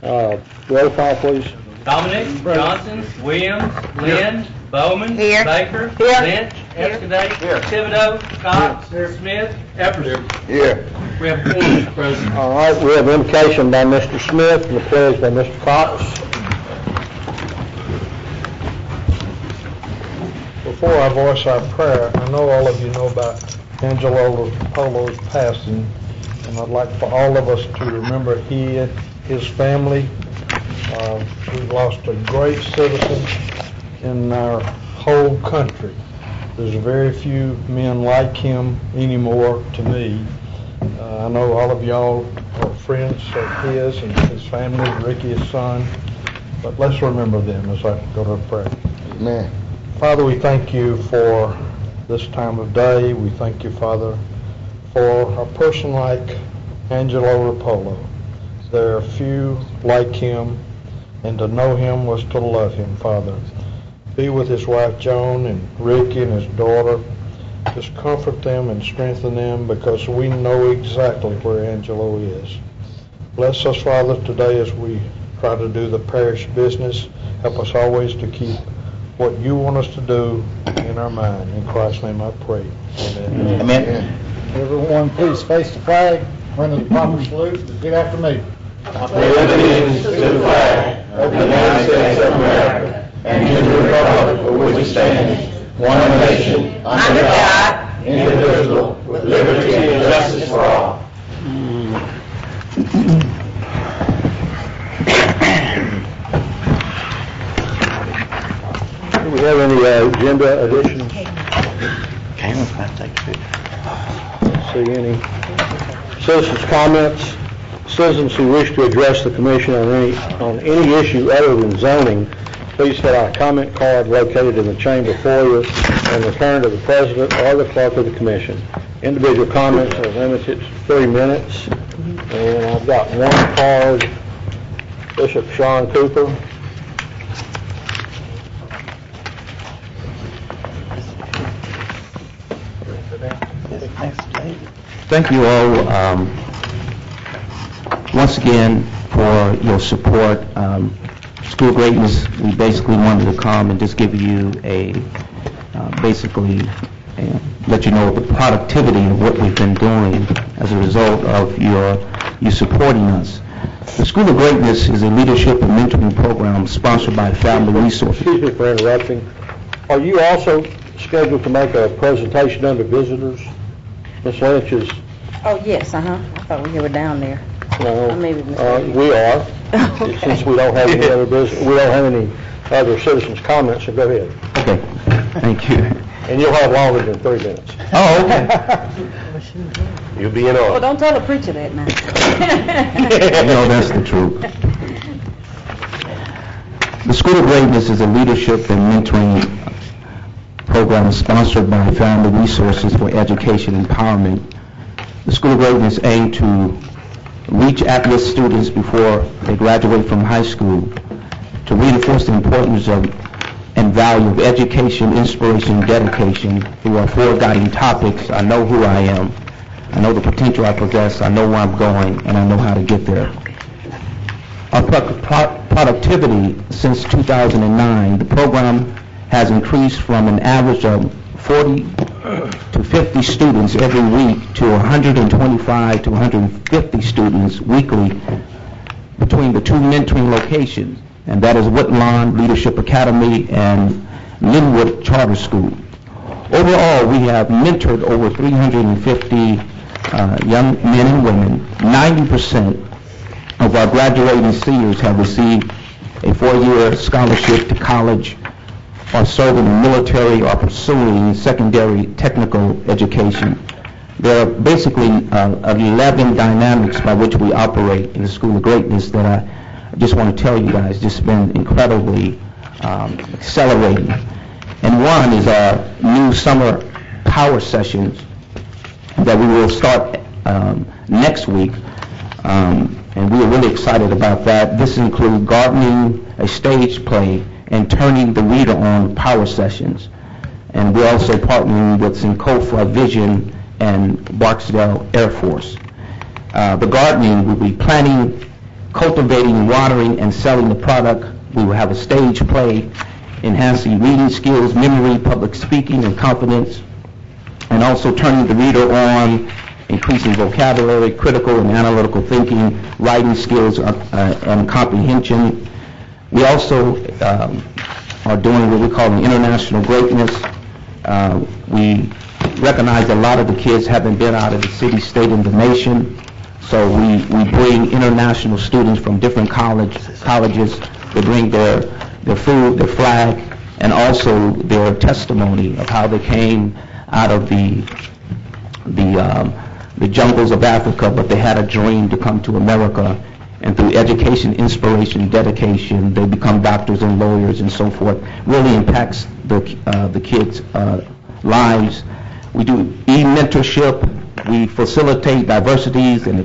Roll call, please. Dominic, Johnson, Williams, Lynn, Bowman, Here. Baker, Here. Lynch, Escudate, Thibodeau, Cox, Smith, Epperson. Here. We have 4, Mr. President. All right, we have invocation by Mr. Smith and the pledge by Mr. Cox. Before I voice our prayer, I know all of you know about Angelo Polo's passing, and I'd like for all of us to remember he and his family. We've lost a great citizen in our whole country. There's very few men like him anymore to me. I know all of y'all are friends of his and his family, Ricky, his son, but let's remember them as I go to prayer. Amen. Father, we thank you for this time of day. We thank you, Father, for a person like Angelo Rapolo. There are few like him, and to know him was to love him, Father. Be with his wife Joan and Ricky and his daughter. Just comfort them and strengthen them, because we know exactly where Angelo is. Bless us, Father, today as we try to do the parish business. Help us always to keep what you want us to do in our mind. In Christ's name I pray. Amen. Amen. Everyone, please face the flag, render the proper salute, and repeat after me. I pledge allegiance to the flag of the United States of America and to the republic for which it stands, one nation, under God, indivisible, with liberty and justice for all. Do we have any agenda additions? Cameron's about to take a picture. See any citizens' comments? Citizens who wish to address the commission on any issue other than zoning, please fill out a comment card located in the chamber foyer and return to the president or the clerk of the commission. Individual comments are limited to 3 minutes. And I've got one card, Bishop Sean Cooper. Thank you all once again for your support. School Greatness, we basically wanted to come and just give you let you know the productivity of what we've been doing as a result of you supporting us. The School of Greatness is a leadership and mentoring program sponsored by Family Resources. Excuse me for interrupting. Are you also scheduled to make a presentation under visitors? Ms. Lynch is... Oh, yes, I thought we were down there. No, maybe we are. Okay. Since we don't have any other business, we don't have any other citizens' comments, so go ahead. Okay, thank you. And you'll have longer than 3 minutes. Oh, okay. You'll be in order. Well, don't tell the preacher that now. No, that's the truth. The School of Greatness is a leadership and mentoring program sponsored by Family Resources for Education Empowerment. The School of Greatness aims to reach at-risk students before they graduate from high school, to reinforce the importance of and value of education, inspiration, and dedication through our 4 guiding topics. I know who I am, I know the potential I possess, I know where I'm going, and I know how to get there. Our productivity since 2009, the program has increased from an average of 40 to 50 students every week to 125 to 150 students weekly between the 2 mentoring locations, and that is Woodlawn Leadership Academy and Linwood Charter School. Overall, we have mentored over 350 young men and women. 90% of our graduating seniors have received a 4-year scholarship to college, or serving in the military, or pursuing secondary technical education. There are basically 11 dynamics by which we operate in the School of Greatness that I just want to tell you guys just been incredibly accelerating. And one is our new summer power sessions that we will start next week. And we are really excited about that. This includes gardening, a stage play, and turning the reader on power sessions. And we're also partnering with Sankofa Vision and Barksdale Air Force. The gardening will be planting cultivating, watering, and selling the product. We will have a stage play enhancing reading skills, memory, public speaking, and confidence, and also turning the reader on, increasing vocabulary, critical and analytical thinking, writing skills, and comprehension. We also are doing what we call the international greatness. We recognize a lot of the kids haven't been out of the city, state, and the nation, so we bring international students from different colleges to bring their food, their flag, and also their testimony of how they came out of the jungles of Africa, but they had a dream to come to America, and through education, inspiration, dedication, they become doctors and lawyers and so forth. Really impacts the kids' lives. We do e-mentorship. We facilitate diversities and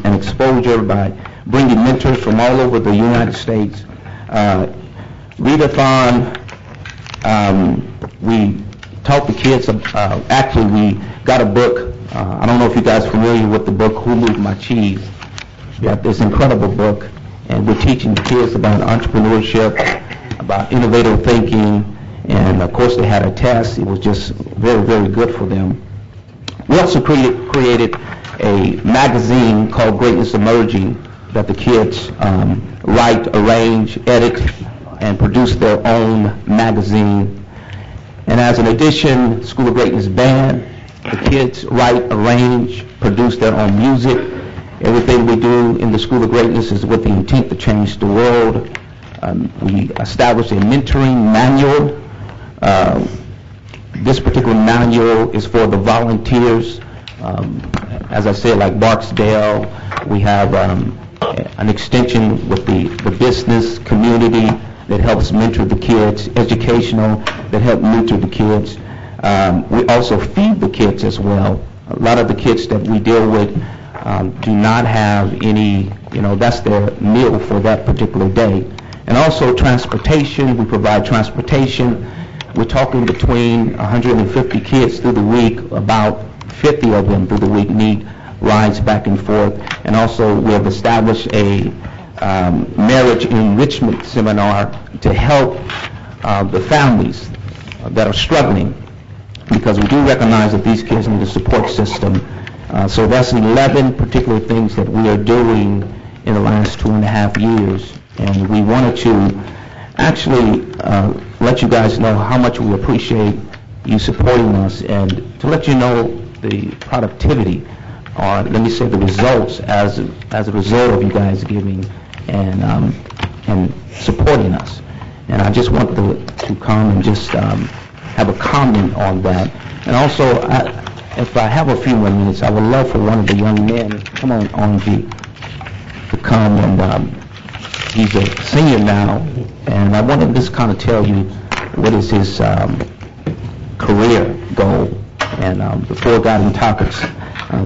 exposure by bringing mentors from all over the United States. Readathon, we taught the kids, actually we got a book. I don't know if you guys are familiar with the book, Who Moved My Cheese? Got this incredible book, and we're teaching the kids about entrepreneurship, about innovative thinking, and of course they had a test. It was just very, very good for them. We also created a magazine called Greatness Emerging that the kids write, arrange, edit, and produce their own magazine. And as an addition, School of Greatness Band, the kids write, arrange, produce their own music. Everything we do in the School of Greatness is with the intent to change the world. We established a mentoring manual. This particular manual is for the volunteers. As I said, like Barksdale, we have an extension with the business community that helps mentor the kids, educational that help mentor the kids. We also feed the kids as well. A lot of the kids that we deal with do not have any, that's their meal for that particular day. And also transportation, we provide transportation. We're talking between 150 kids through the week, about 50 of them through the week need rides back and forth. And also we have established a marriage enrichment seminar to help the families that are struggling, because we do recognize that these kids need a support system. So that's 11 particular things that we are doing in the last 2.5 years. And we wanted to actually let you guys know how much we appreciate you supporting us, and to let you know the productivity, or let me say the results as a result of you guys giving and supporting us. And I just want to come and just have a comment on that. And also, if I have a few more minutes, I would love for one of the young men, come on, Angie, to come, and he's a senior now, and I want to just kind of tell you what is his career goal, and the 4 guiding topics,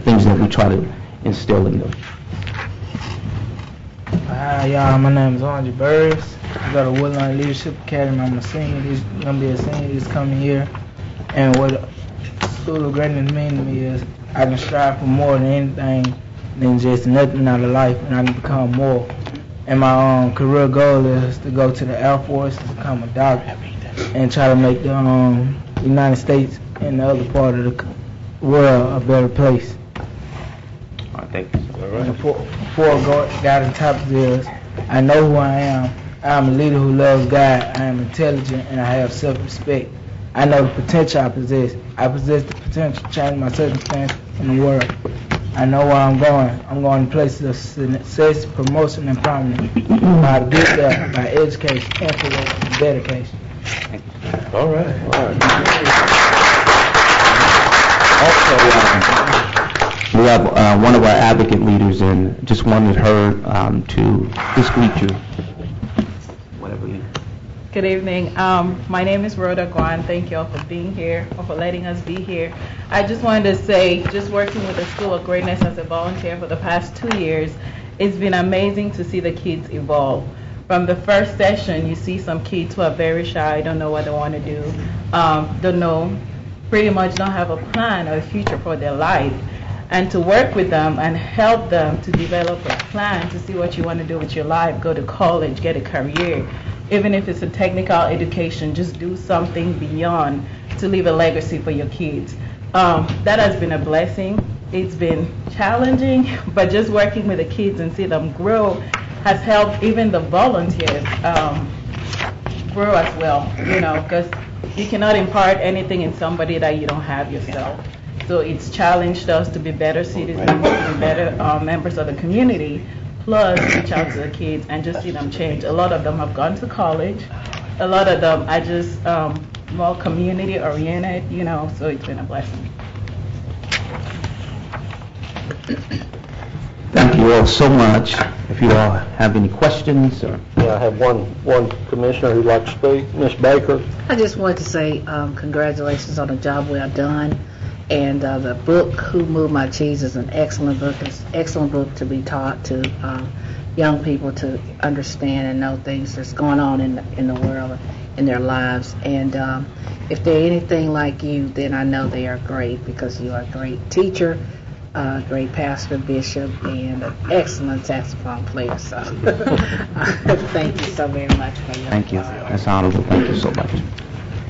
things that we try to instill in them. Hi, y'all. My name is Andre Burris. I go to Woodline Leadership Academy. I'm a senior. Gonna be a senior this coming year. And what School of Greatness means to me is I can strive for more than anything than just nothing out of life, and I can become more. And my career goal is to go to the Air Force and become a doctor and try to make the United States and the other part of the world a better place. Thank you. And the 4 guiding topics is I know who I am. I'm a leader who loves God. I am intelligent and I have self-respect. I know the potential I possess. I possess the potential to change my circumstances in the world. I know where I'm going. I'm going to places of success, promotion, and prominence. How to get there by education, influence, and dedication. All right. Also, we have one of our advocate leaders, and just wanted her to just greet you. Whatever you. Good evening. My name is Rhoda Guan. Thank you all for being here, or for letting us be here. I just wanted to say, just working with the School of Greatness as a volunteer for the past 2 years, it's been amazing to see the kids evolve. From the first session, you see some kids who are very shy, don't know what they want to do, pretty much don't have a plan or a future for their life. and to work with them and help them to develop a plan to see what you want to do with your life, go to college, get a career. Even if it's a technical education, just do something beyond to leave a legacy for your kids. That has been a blessing. It's been challenging, but just working with the kids and see them grow has helped even the volunteers grow as well, because you cannot impart anything in somebody that you don't have yourself. So it's challenged us to be better citizens, to be better members of the community, plus reach out to the kids and just see them change. A lot of them have gone to college. A lot of them are just more community oriented, so it's been a blessing. Thank you all so much. If you all have any questions or... Yeah, I have one commissioner who'd like to speak. Ms. Baker. I just wanted to say congratulations on the job well done. And the book, Who Moved My Cheese, is an excellent book. It's an excellent book to be taught to young people to understand and know things that's going on in the world, in their lives. And if they're anything like you, then I know they are great, because you are a great teacher, great pastor, bishop, and an excellent saxophone player. So thank you so very much for your Thank you. That's honorable. Thank you so much.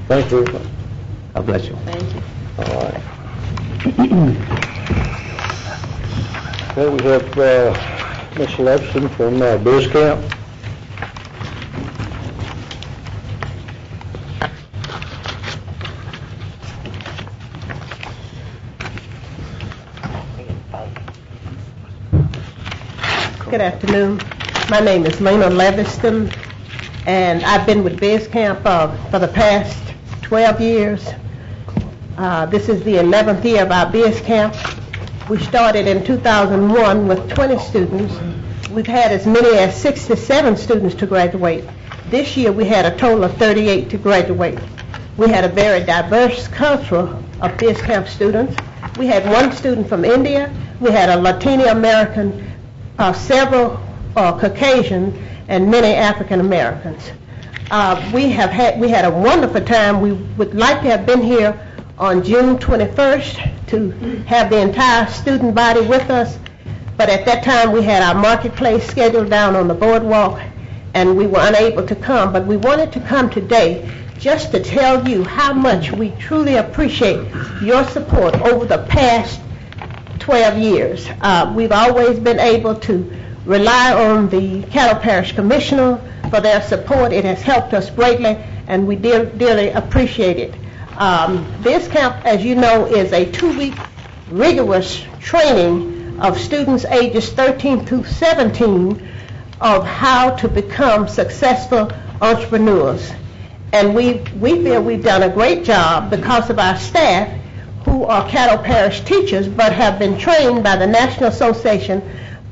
Thank you. God bless you. Thank you. All right. Okay, we have Ms. Levison from Biz Camp. Good afternoon. My name is Lena Leviston, and I've been with Biz Camp for the past 12 years. This is the 11th year of our Biz Camp. We started in 2001 with 20 students. We've had as many as 67 students to graduate. This year we had a total of 38 to graduate. We had a very diverse culture of Biz Camp students. We had one student from India. We had a Latino American, several Caucasian, and many African Americans. We had a wonderful time. We would like to have been here on June 21st to have the entire student body with us, but at that time we had our marketplace scheduled down on the boardwalk and we were unable to come. But we wanted to come today just to tell you how much we truly appreciate your support over the past 12 years. We've always been able to rely on the Caddo Parish Commissioner for their support. It has helped us greatly, and we dearly appreciate it. This camp, as you know, is a 2-week rigorous training of students ages 13 through 17 of how to become successful entrepreneurs. And we feel we've done a great job because of our staff, who are Caddo Parish teachers but have been trained by the National Association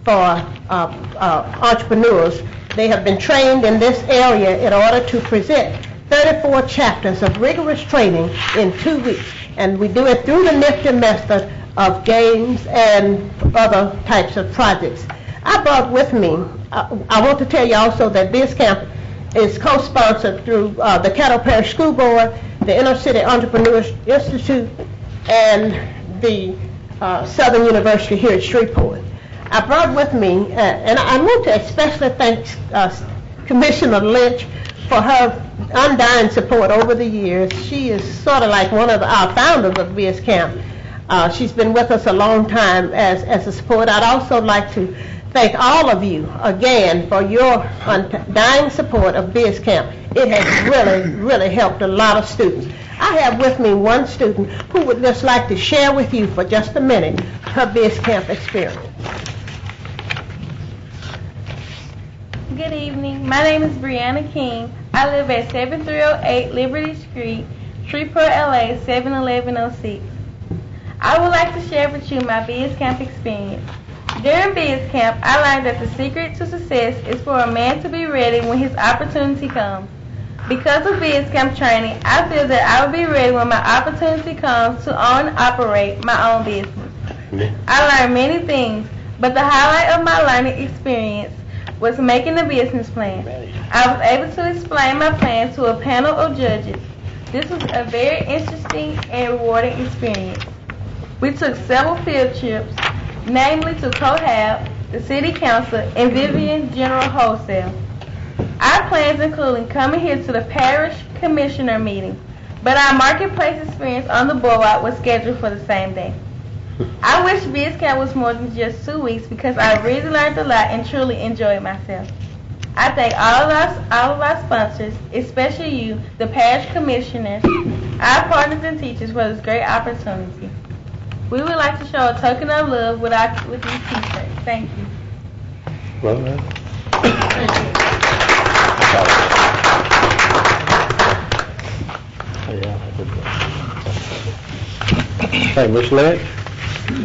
for Entrepreneurs. They have been trained in this area in order to present 34 chapters of rigorous training in 2 weeks. And we do it through the nifty method of games and other types of projects. I brought with me, I want to tell you also that this camp is co-sponsored through the Caddo Parish School Board, the Inner City Entrepreneurs Institute, and the Southern University here at Shreveport. I brought with me, and I want to especially thank Commissioner Lynch for her undying support over the years. She is sort of like one of our founders of Biz Camp. She's been with us a long time as a support. I'd also like to thank all of you again for your undying support of Biz Camp. It has really, really helped a lot of students. I have with me one student who would just like to share with you for just a minute her Biz Camp experience. Good evening. My name is Brianna King. I live at 7308 Liberty Street, Shreveport, LA 71106. I would like to share with you my Biz Camp experience. During Biz Camp, I learned that the secret to success is for a man to be ready when his opportunity comes. Because of Biz Camp training, I feel that I will be ready when my opportunity comes to own and operate my own business. I learned many things, but the highlight of my learning experience was making a business plan. I was able to explain my plan to a panel of judges. This was a very interesting and rewarding experience. We took several field trips, namely to Cohab, the City Council, and Vivian General Wholesale. Our plans included coming here to the Parish Commissioner meeting, but our marketplace experience on the boardwalk was scheduled for the same day. I wish Biz Camp was more than just 2 weeks because I really learned a lot and truly enjoyed myself. I thank all of our sponsors, especially you, the Parish Commissioners, our partners and teachers for this great opportunity. We would like to show a token of love with these t-shirts. Thank you. Well, man. Hey, Ms. Lynch?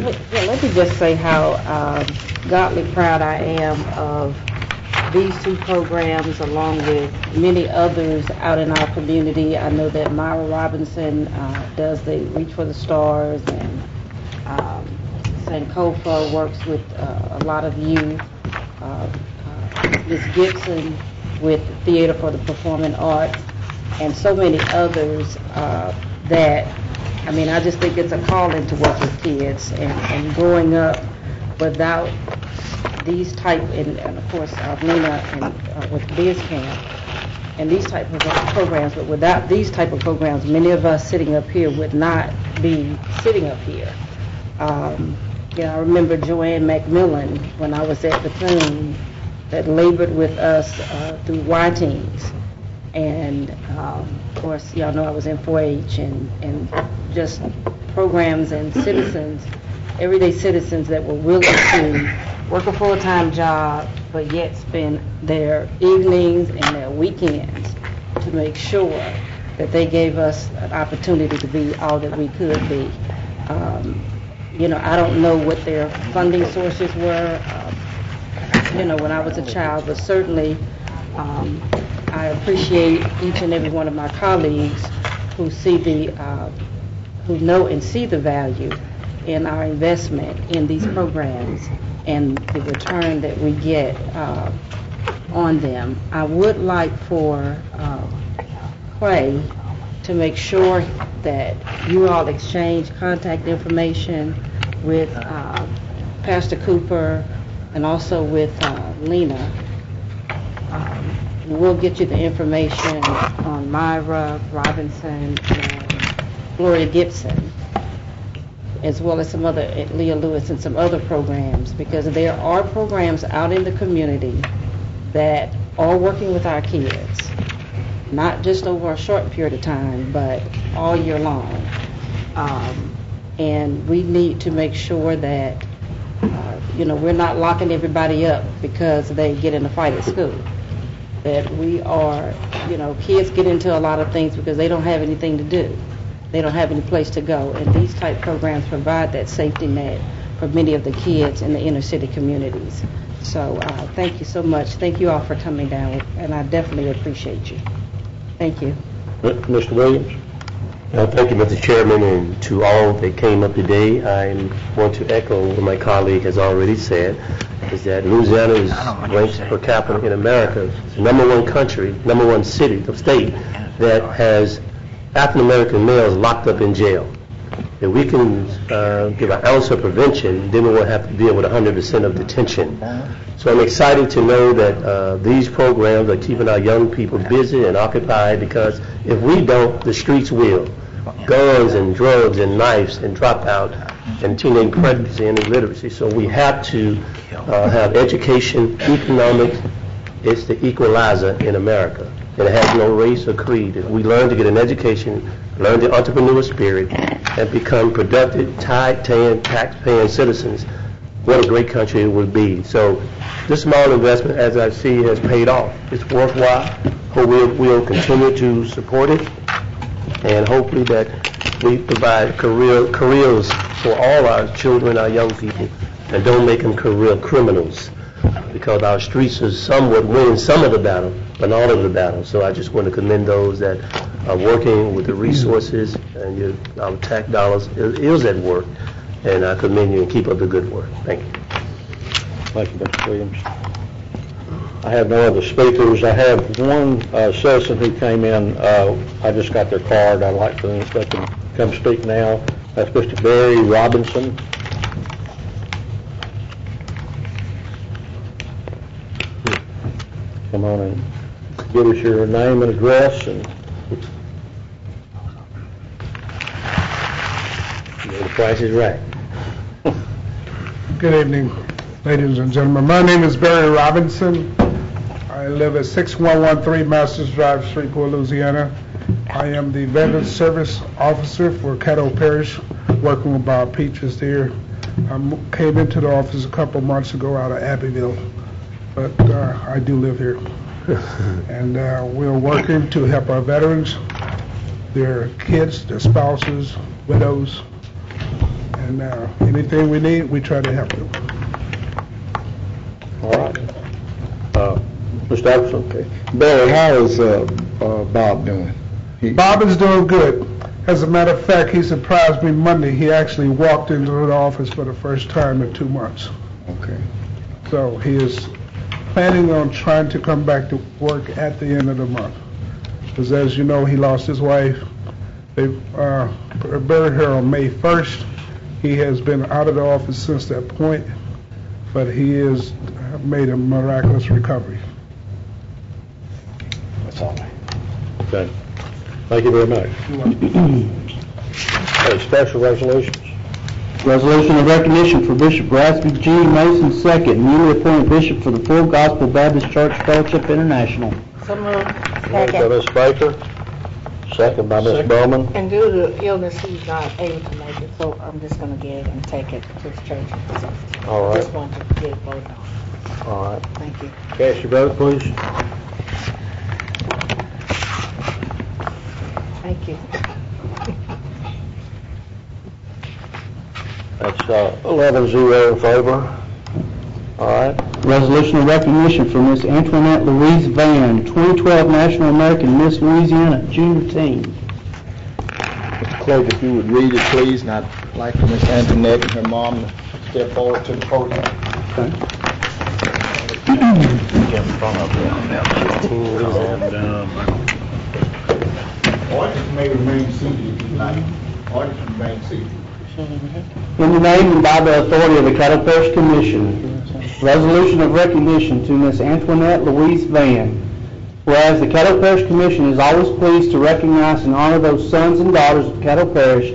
Well, let me just say how godly proud I am of these two programs along with many others out in our community. I know that Myra Robinson does the Reach for the Stars, and Sankofa works with a lot of youth. Ms. Gibson with Theater for the Performing Arts, and so many others that, I mean, I just think it's a calling to work with kids, and growing up without these type, and of course Lena and with Biz Camp and these type of programs, but without these type of programs, many of us sitting up here would not be sitting up here. I remember Joanne McMillan when I was at Bethune that labored with us through Y-Teens. And of course, y'all know I was in 4-H and just programs and citizens, everyday citizens that were willing to work a full-time job, but yet spend their evenings and their weekends to make sure that they gave us an opportunity to be all that we could be. I don't know what their funding sources were, when I was a child, but certainly I appreciate each and every one of my colleagues who who know and see the value in our investment in these programs and the return that we get on them. I would like for Clay to make sure that you all exchange contact information with Pastor Cooper and also with Lena. We'll get you the information on Myra Robinson and Gloria Gibson, as well as some other, Leah Lewis, and some other programs, because there are programs out in the community that are working with our kids, not just over a short period of time, but all year long. And we need to make sure that, we're not locking everybody up because they get in a fight at school. That we are, kids get into a lot of things because they don't have anything to do. They don't have any place to go. And these type programs provide that safety net for many of the kids in the inner city communities. So thank you so much. Thank you all for coming down, and I definitely appreciate you. Thank you. Mr. Williams? Thank you, Mr. Chairman, and to all that came up today. I want to echo what my colleague has already said, is that Louisiana is ranked per capita in America. It's the #1 country, #1 city, the state, that has African-American males locked up in jail. If we can give an ounce of prevention, then we won't have to deal with 100% of detention. So I'm excited to know that these programs are keeping our young people busy and occupied, because if we don't, the streets will. Guns and drugs and knives and dropout and teenage pregnancy and illiteracy. So we have to have education, economics. It's the equalizer in America. And it has no race or creed. If we learn to get an education, learn the entrepreneurial spirit, and become productive, tax-paying citizens, what a great country it would be. So this small investment, as I see, has paid off. It's worthwhile. We'll continue to support it, and hopefully that we provide careers for all our children, our young people, and don't make them career criminals, because our streets are somewhat winning some of the battle, but not all of the battle. So I just want to commend those that are working with the resources, and our tax dollars is at work, and I commend you and keep up the good work. Thank you. Thank you, Mr. Williams. I have no other speakers. I have one citizen who came in. I just got their card. I'd like to let them come speak now. That's Mr. Barry Robinson. Come on and give us your name and address, and the price is right. Good evening, ladies and gentlemen. My name is Barry Robinson. I live at 6113 Masters Drive, Shreveport, Louisiana. I am the Veteran Service Officer for Caddo Parish, working with Bob Peaches there. I came into the office a couple months ago out of Abbeville, but I do live here. And we're working to help our veterans, their kids, their spouses, widows, and anything we need, we try to help them. All right. Mr. Anderson? Okay. Barry, how is Bob doing? Bob is doing good. As a matter of fact, he surprised me Monday. He actually walked into the office for the first time in 2 months. Okay. So he is planning on trying to come back to work at the end of the month. Because as you know, he lost his wife. They buried her on May 1st. He has been out of the office since that point, but he has made a miraculous recovery. That's all right. Okay. Thank you very much. Okay, special resolutions. Resolution of recognition for Bishop Raspy G. Mason II, newly appointed bishop for the Full Gospel Baptist Church Fellowship International. So moved. Moved by Ms. Baker, second by Ms. Bowman. And due to illness, he's not able to make it, so I'm just gonna get it and take it to his church. All right. Just wanted to get it voted on. All right. Thank you. Cast your vote, please. Thank you. That's 11-0 in favor. All right. Resolution of recognition for Miss Antoinette Louise Van, 2012 National American Miss Louisiana Junior Teen. Mr. Clerk, if you would read it, please, and I'd like for Miss Antoinette and her mom to step forward to the podium. Okay. Audience may remain seated if you'd like. Audience remain seated. In the name and by the authority of the Caddo Parish Commission, resolution of recognition to Miss Antoinette Louise Van. Whereas the Caddo Parish Commission is always pleased to recognize and honor those sons and daughters of Caddo Parish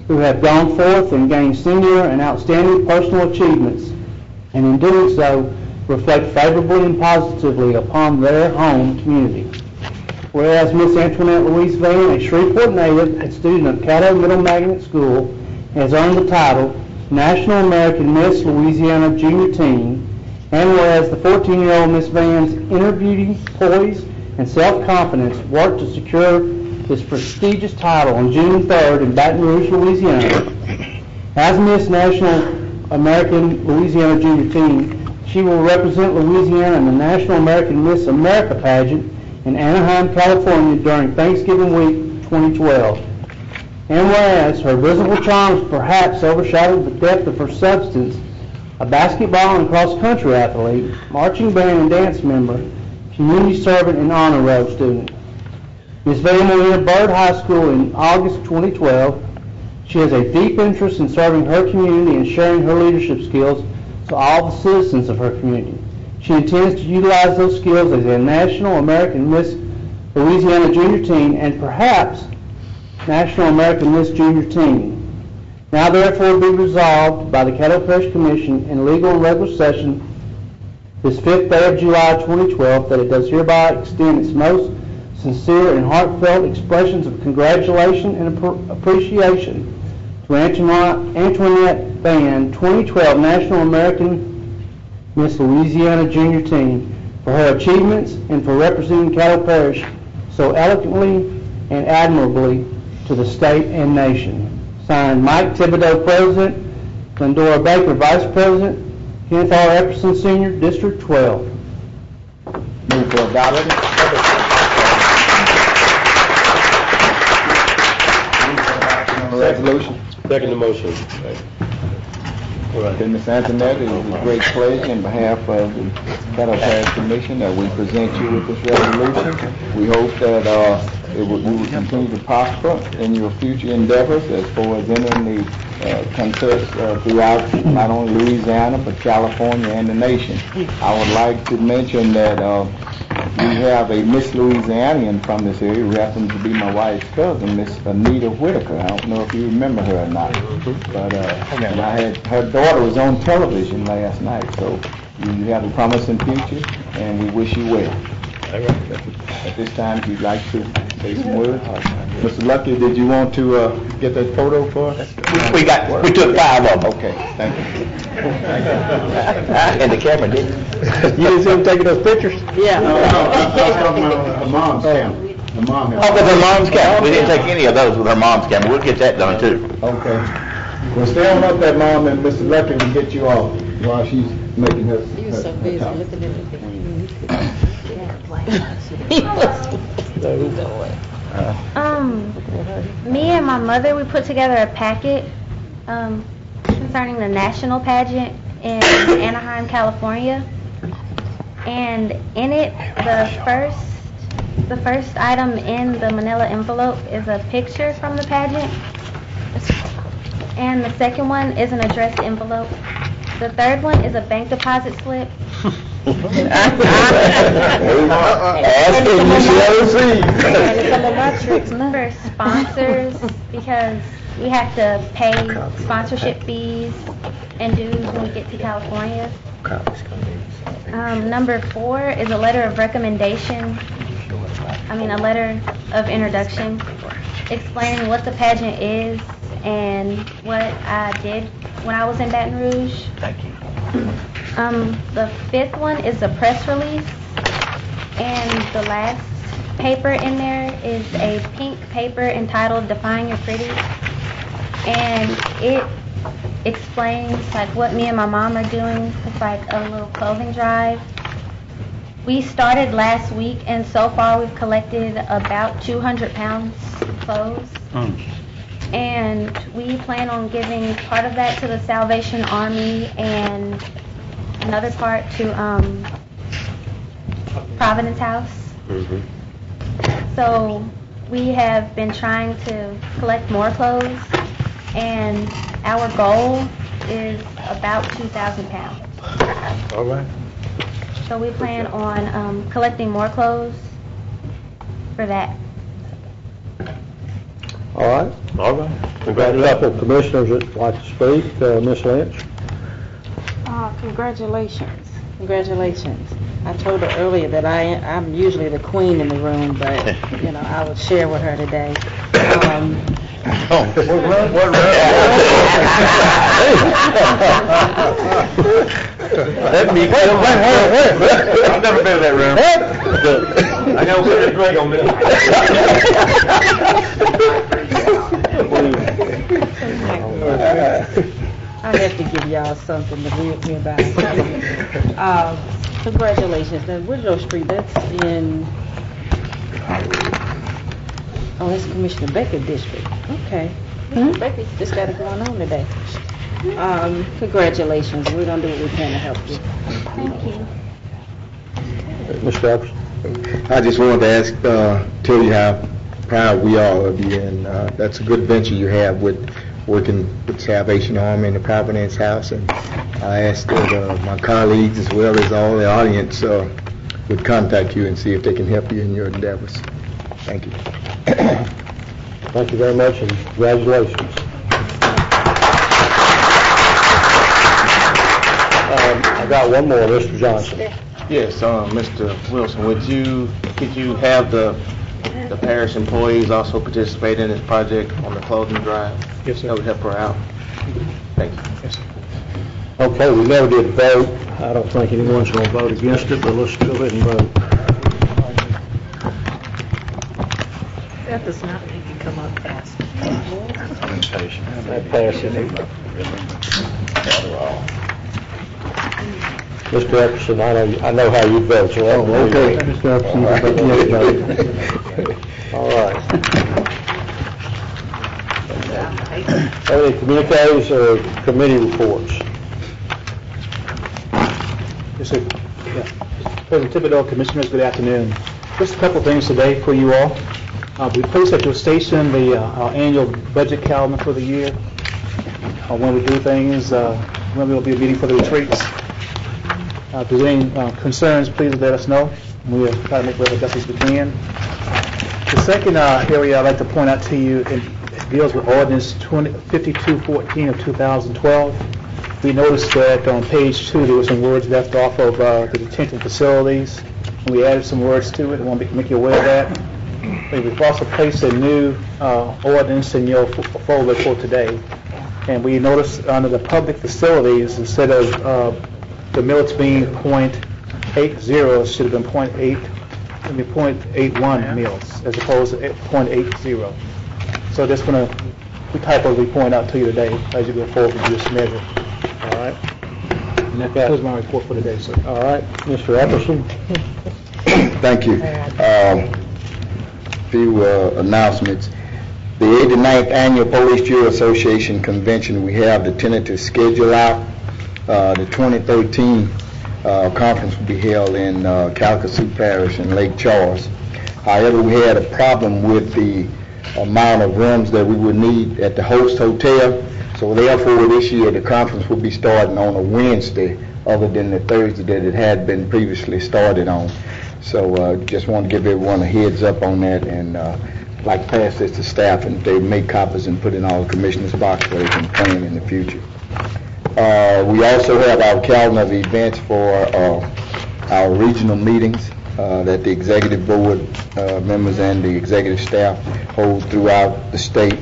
who have gone forth and gained singular and outstanding personal achievements, and in doing so, reflect favorably and positively upon their home community. Whereas Miss Antoinette Louise Van, a Shreveport native and student of Caddo Middle Magnet School, has earned the title National American Miss Louisiana Junior Teen, and whereas the 14-year-old Miss Van's inner beauty, poise, and self-confidence worked to secure this prestigious title on June 3rd in Baton Rouge, Louisiana. As Miss National American Louisiana Junior Teen, she will represent Louisiana in the National American Miss America pageant in Anaheim, California during Thanksgiving week 2012. And whereas her visible charms perhaps overshadowed the depth of her substance, a basketball and cross-country athlete, marching band and dance member, community servant, and honor roll student. Ms. Van will enter Byrd High School in August 2012. She has a deep interest in serving her community and sharing her leadership skills to all the citizens of her community. She intends to utilize those skills as a National American Miss Louisiana Junior Teen and perhaps National American Miss Junior Teen. Now therefore be resolved by the Caddo Parish Commission in legal and regular session this 5th day of July 2012 that it does hereby extend its most sincere and heartfelt expressions of congratulation and appreciation to Antoinette Van, 2012 National American Miss Louisiana Junior Teen, for her achievements and for representing Caddo Parish so eloquently and admirably to the state and nation. Signed, Mike Thibodeau, President, Glendora Baker, Vice President, Kenneth R. Epperson, Sr., District 12. Move for adoption. Resolution. Second the motion. To Ms. Antoinette, it is a great pleasure in behalf of the Caddo Parish Commission that we present you with this resolution. We hope that you will continue to prosper in your future endeavors as far as entering the contests throughout not only Louisiana but California and the nation. I would like to mention that we have a Miss Louisianian from this area who happens to be my wife's cousin, Miss Anita Whitaker. I don't know if you remember her or not, but and her daughter was on television last night, so you have a promising future, and we wish you well. At this time, if you'd like to say some words. Mr. Lucky, did you want to get that photo for us? We took 5 of them. Okay, thank you. And the camera didn't. You didn't see them taking those pictures? Yeah. Her mom's camera. The mom has. Oh, with her mom's camera. We didn't take any of those with her mom's camera. We'll get that done too. Okay. Well, stay on up there, Mom, and Mr. Lucky will get you off while she's making her. You were so busy looking at the thing. Me and my mother, we put together a packet concerning the national pageant in Anaheim, California. And in it, the first item in the manila envelope is a picture from the pageant. And the second one is an addressed envelope. The third one is a bank deposit slip. For sponsors, because we have to pay sponsorship fees and dues when we get to California. Number 4 is a letter of recommendation, a letter of introduction, explaining what the pageant is and what I did when I was in Baton Rouge. Thank you. The 5th one is a press release, and the last paper in there is a pink paper entitled Define Your Pretty, and it explains what me and my mom are doing. It's like a little clothing drive. We started last week, and so far we've collected about 200 pounds of clothes. And we plan on giving part of that to the Salvation Army and another part to Providence House. So we have been trying to collect more clothes, and our goal is about 2,000 pounds. All right. So we plan on collecting more clothes for that. All right. We've got a couple of commissioners that would like to speak. Ms. Lynch? Congratulations. Congratulations. I told her earlier that I'm usually the queen in the room, but, I would share with her today. Let me come. I've never been in that room. I gotta put a drink on this. I have to give y'all something to read me about. Congratulations. Now, Woodrow Street, that's in, that's Commissioner Baker District. Okay. Baker just got it going on today. Congratulations. We're going to do what we can to help you. Thank you. Mr. Epperson? I just wanted to ask, tell you how proud we are of you, and that's a good venture you have with working with Salvation Army and the Providence House, and I asked that my colleagues as well as all the audience would contact you and see if they can help you in your endeavors. Thank you. Thank you very much, and congratulations. I got one more, Mr. Johnson. Yes, Mr. Wilson, could you have the parish employees also participate in this project on the clothing drive? Yes, sir. That would help her out. Thank you. Yes, sir. Okay, we never did vote. I don't think anyone's going to vote against it, but let's go ahead and vote. That does not make you come up fast. That passes. Mr. Epperson, I know how you vote, so I don't know. Okay, Mr. Epperson, all right. Any communiques or committee reports? Yes, sir. Yeah. President Thibodeau, Commissioners, good afternoon. Just a couple things today for you all. We placed at your station our annual budget calendar for the year. When we do things, when there will be a meeting for the retreats. If there's any concerns, please let us know. We'll try to make whatever adjustments we can. The second area I'd like to point out to you, it deals with Ordinance 5214 of 2012. We noticed that on page 2 there were some words left off of the detention facilities. We added some words to it. I want to make you aware of that. We've also placed a new ordinance in your folder for today. And we noticed under the public facilities, instead of the millage being .80, it should have been .81 mils, as opposed to .80. So that's going to be typos we point out to you today as you go forward with this measure. All right? And that concludes my report for today, sir. All right, Mr. Epperson. Thank you. Few announcements. The 89th Annual Police Jury Association Convention, we have the tentative schedule out. The 2013 conference will be held in Calcasieu Parish in Lake Charles. However, we had a problem with the amount of rooms that we would need at the host hotel. So therefore, this year the conference will be starting on a Wednesday, other than the Thursday that it had been previously started on. So just want to give everyone a heads up on that, and like to pass this to staff, and they make copies and put in all the commissioners' box so they can plan in the future. We also have our calendar of events for our regional meetings that the executive board members and the executive staff hold throughout the state.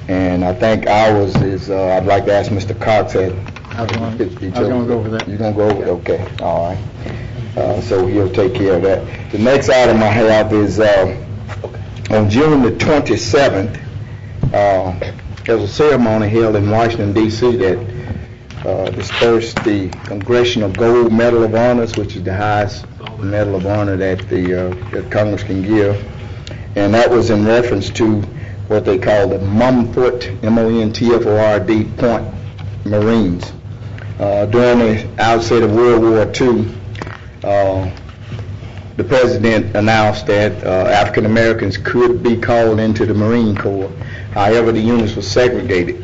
And I think ours is, I'd like to ask Mr. Cox. I was going to go over that. You're going to go over it? Okay, all right. So he'll take care of that. The next item I have is on June the 27th, there's a ceremony held in Washington, D.C. that dispersed the Congressional Gold Medal of Honors, which is the highest medal of honor that that Congress can give. And that was in reference to what they call the Mumford, M-O-N-T-F-O-R-D, Point Marines. During the outset of World War II, the President announced that African Americans could be called into the Marine Corps. However, the units were segregated.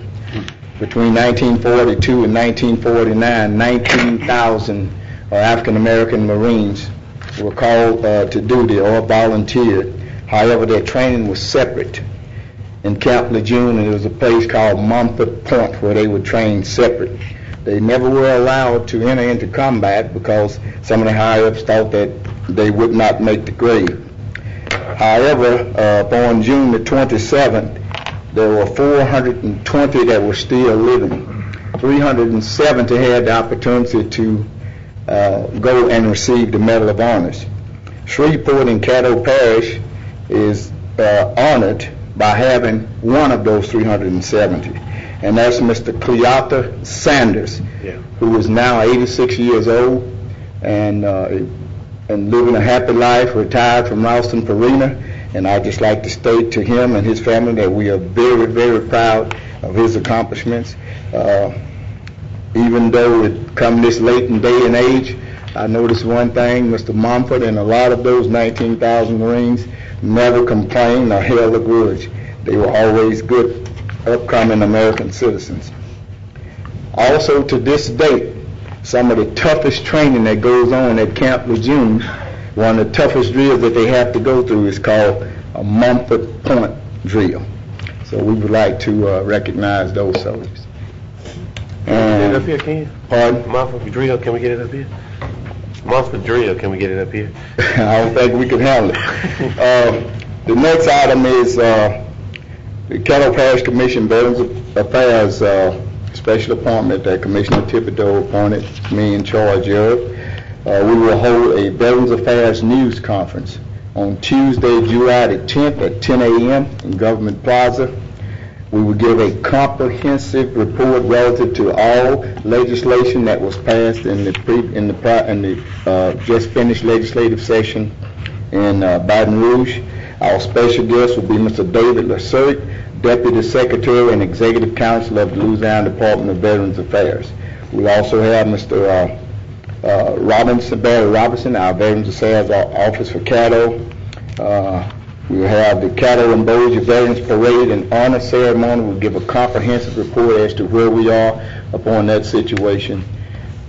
Between 1942 and 1949, 19,000 African American Marines were called to duty or volunteered. However, their training was separate. In Camp Lejeune, and there was a place called Mumford Point where they were trained separate. They never were allowed to enter into combat because some of the higher-ups thought that they would not make the grade. However, on June the 27th, there were 420 that were still living. 370 had the opportunity to go and receive the Medal of Honors. Shreveport and Caddo Parish is honored by having one of those 370. And that's Mr. Cleotha Sanders, who is now 86 years old and living a happy life, retired from Ralston Purina. And I'd just like to state to him and his family that we are very, very proud of his accomplishments. Even though it come this late in day and age, I noticed one thing: Mr. Mumford and a lot of those 19,000 Marines never complained or held a grudge. They were always good, upcoming American citizens. Also, to this date, some of the toughest training that goes on at Camp Lejeune, one of the toughest drills that they have to go through is called a Mumford Point drill. So we would like to recognize those soldiers. Get it up here, can you? Pardon? Mumford drill, can we get it up here? Mumford drill, can we get it up here? I don't think we can handle it. The next item is the Caddo Parish Commission Veterans Affairs special appointment that Commissioner Thibodeau appointed me in charge of. We will hold a Veterans Affairs News Conference on Tuesday, July the 10th at 10 a.m. in Government Plaza. We will give a comprehensive report relative to all legislation that was passed in the just finished legislative session in Baton Rouge. Our special guest will be Mr. David Lasert, Deputy Secretary and Executive Council of the Louisiana Department of Veterans Affairs. We'll also have Mr. Barry Robinson, our Veterans Affairs Office for Caddo. We will have the Caddo and Bossier Veterans Parade and Honor Ceremony. We'll give a comprehensive report as to where we are upon that situation.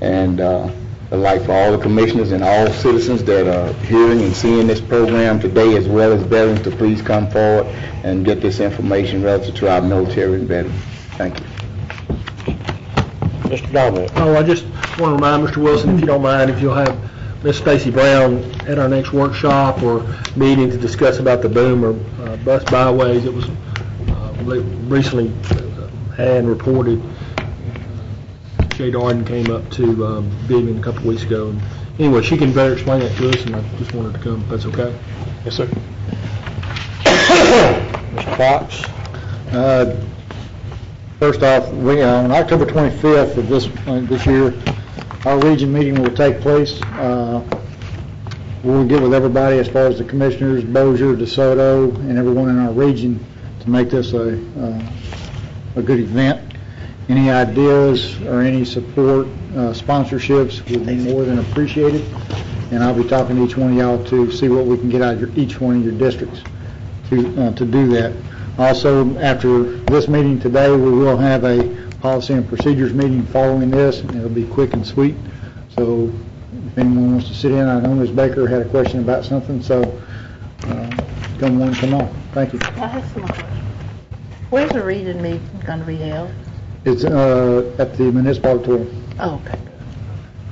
And I'd like for all the commissioners and all citizens that are hearing and seeing this program today, as well as veterans, to please come forward and get this information relative to our military and veterans. Thank you. Mr. Dominic. Oh, I just want to remind Mr. Wilson, if you don't mind, if you'll have Miss Stacy Brown at our next workshop or meeting to discuss about the boom or bus byways. It was recently had reported. Jay Darden came up to Vivian a couple weeks ago. And anyway, she can better explain that to us, and I just wanted to come, if that's okay. Yes, sir. Mr. Fox. First off, we on October 25th of this year, our region meeting will take place. We'll get with everybody as far as the commissioners, Bossier, DeSoto, and everyone in our region to make this a good event. Any ideas or any support, sponsorships would be more than appreciated. And I'll be talking to each one of y'all to see what we can get out of each one of your districts to do that. Also, after this meeting today, we will have a policy and procedures meeting following this, and it'll be quick and sweet. So if anyone wants to sit in, I know Ms. Baker had a question about something, so come on. Thank you. I have some questions. Where's the region meeting going to be held? It's at the municipal auditorium. Oh, okay.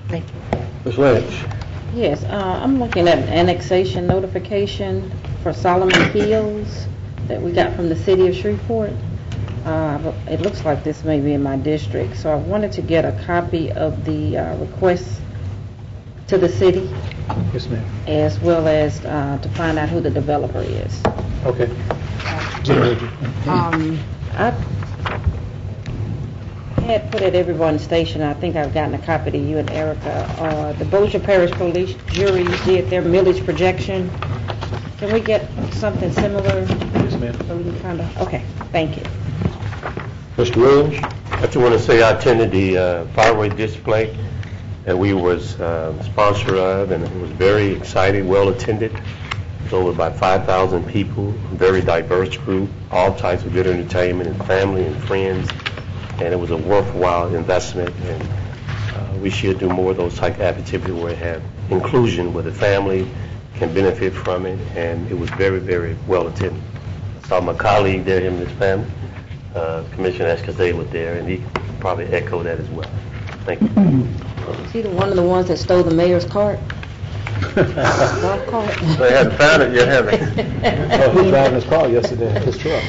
Thank you. Ms. Lynch. Yes, I'm looking at an annexation notification for Solomon Hills that we got from the city of Shreveport. It looks like this may be in my district, so I wanted to get a copy of the request to the city. Yes, ma'am. As well as to find out who the developer is. Okay. I had put at everyone's station, I think I've gotten a copy to you and Erica. The Bossier Parish Police Jury did their millage projection. Can we get something similar? Yes, ma'am. So we can kind of, okay, thank you. Mr. Williams. I just want to say I attended the fireworks display that we was sponsor of, and it was very exciting, well attended. It was over about 5,000 people, very diverse group, all types of good entertainment and family and friends, and it was a worthwhile investment, and we should do more of those type of activities where we have inclusion, where the family can benefit from it, and it was very, very well attended. I saw my colleague there, him and his family. Commissioner Escazay was there, and he probably echoed that as well. Thank you. Is he one of the ones that stole the mayor's cart? Golf cart? They hadn't found it yet, have they? Oh, who's driving his car yesterday? His truck.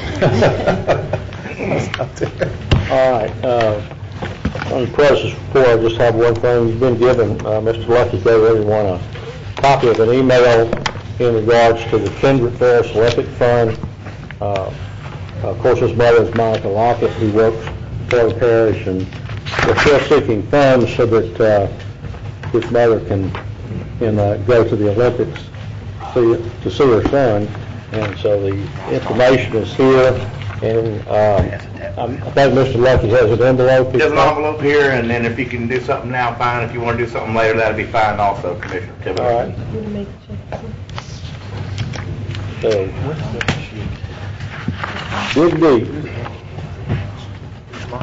All right. On the president's report, I just have one thing. You've been given, Mr. Lucky gave everyone a copy of an email in regards to the Kendrick Ferris Olympic Fund. Of course, his mother is Monica Lockett, who works for the parish, and they're still seeking funds so that his mother can go to the Olympics to see her son. And so the information is here, and I think Mr. Lucky has an envelope. There's an envelope here, and then if you can do something now, fine. If you want to do something later, that'll be fine also, Commissioner Thibodeau. All right. So, good deed.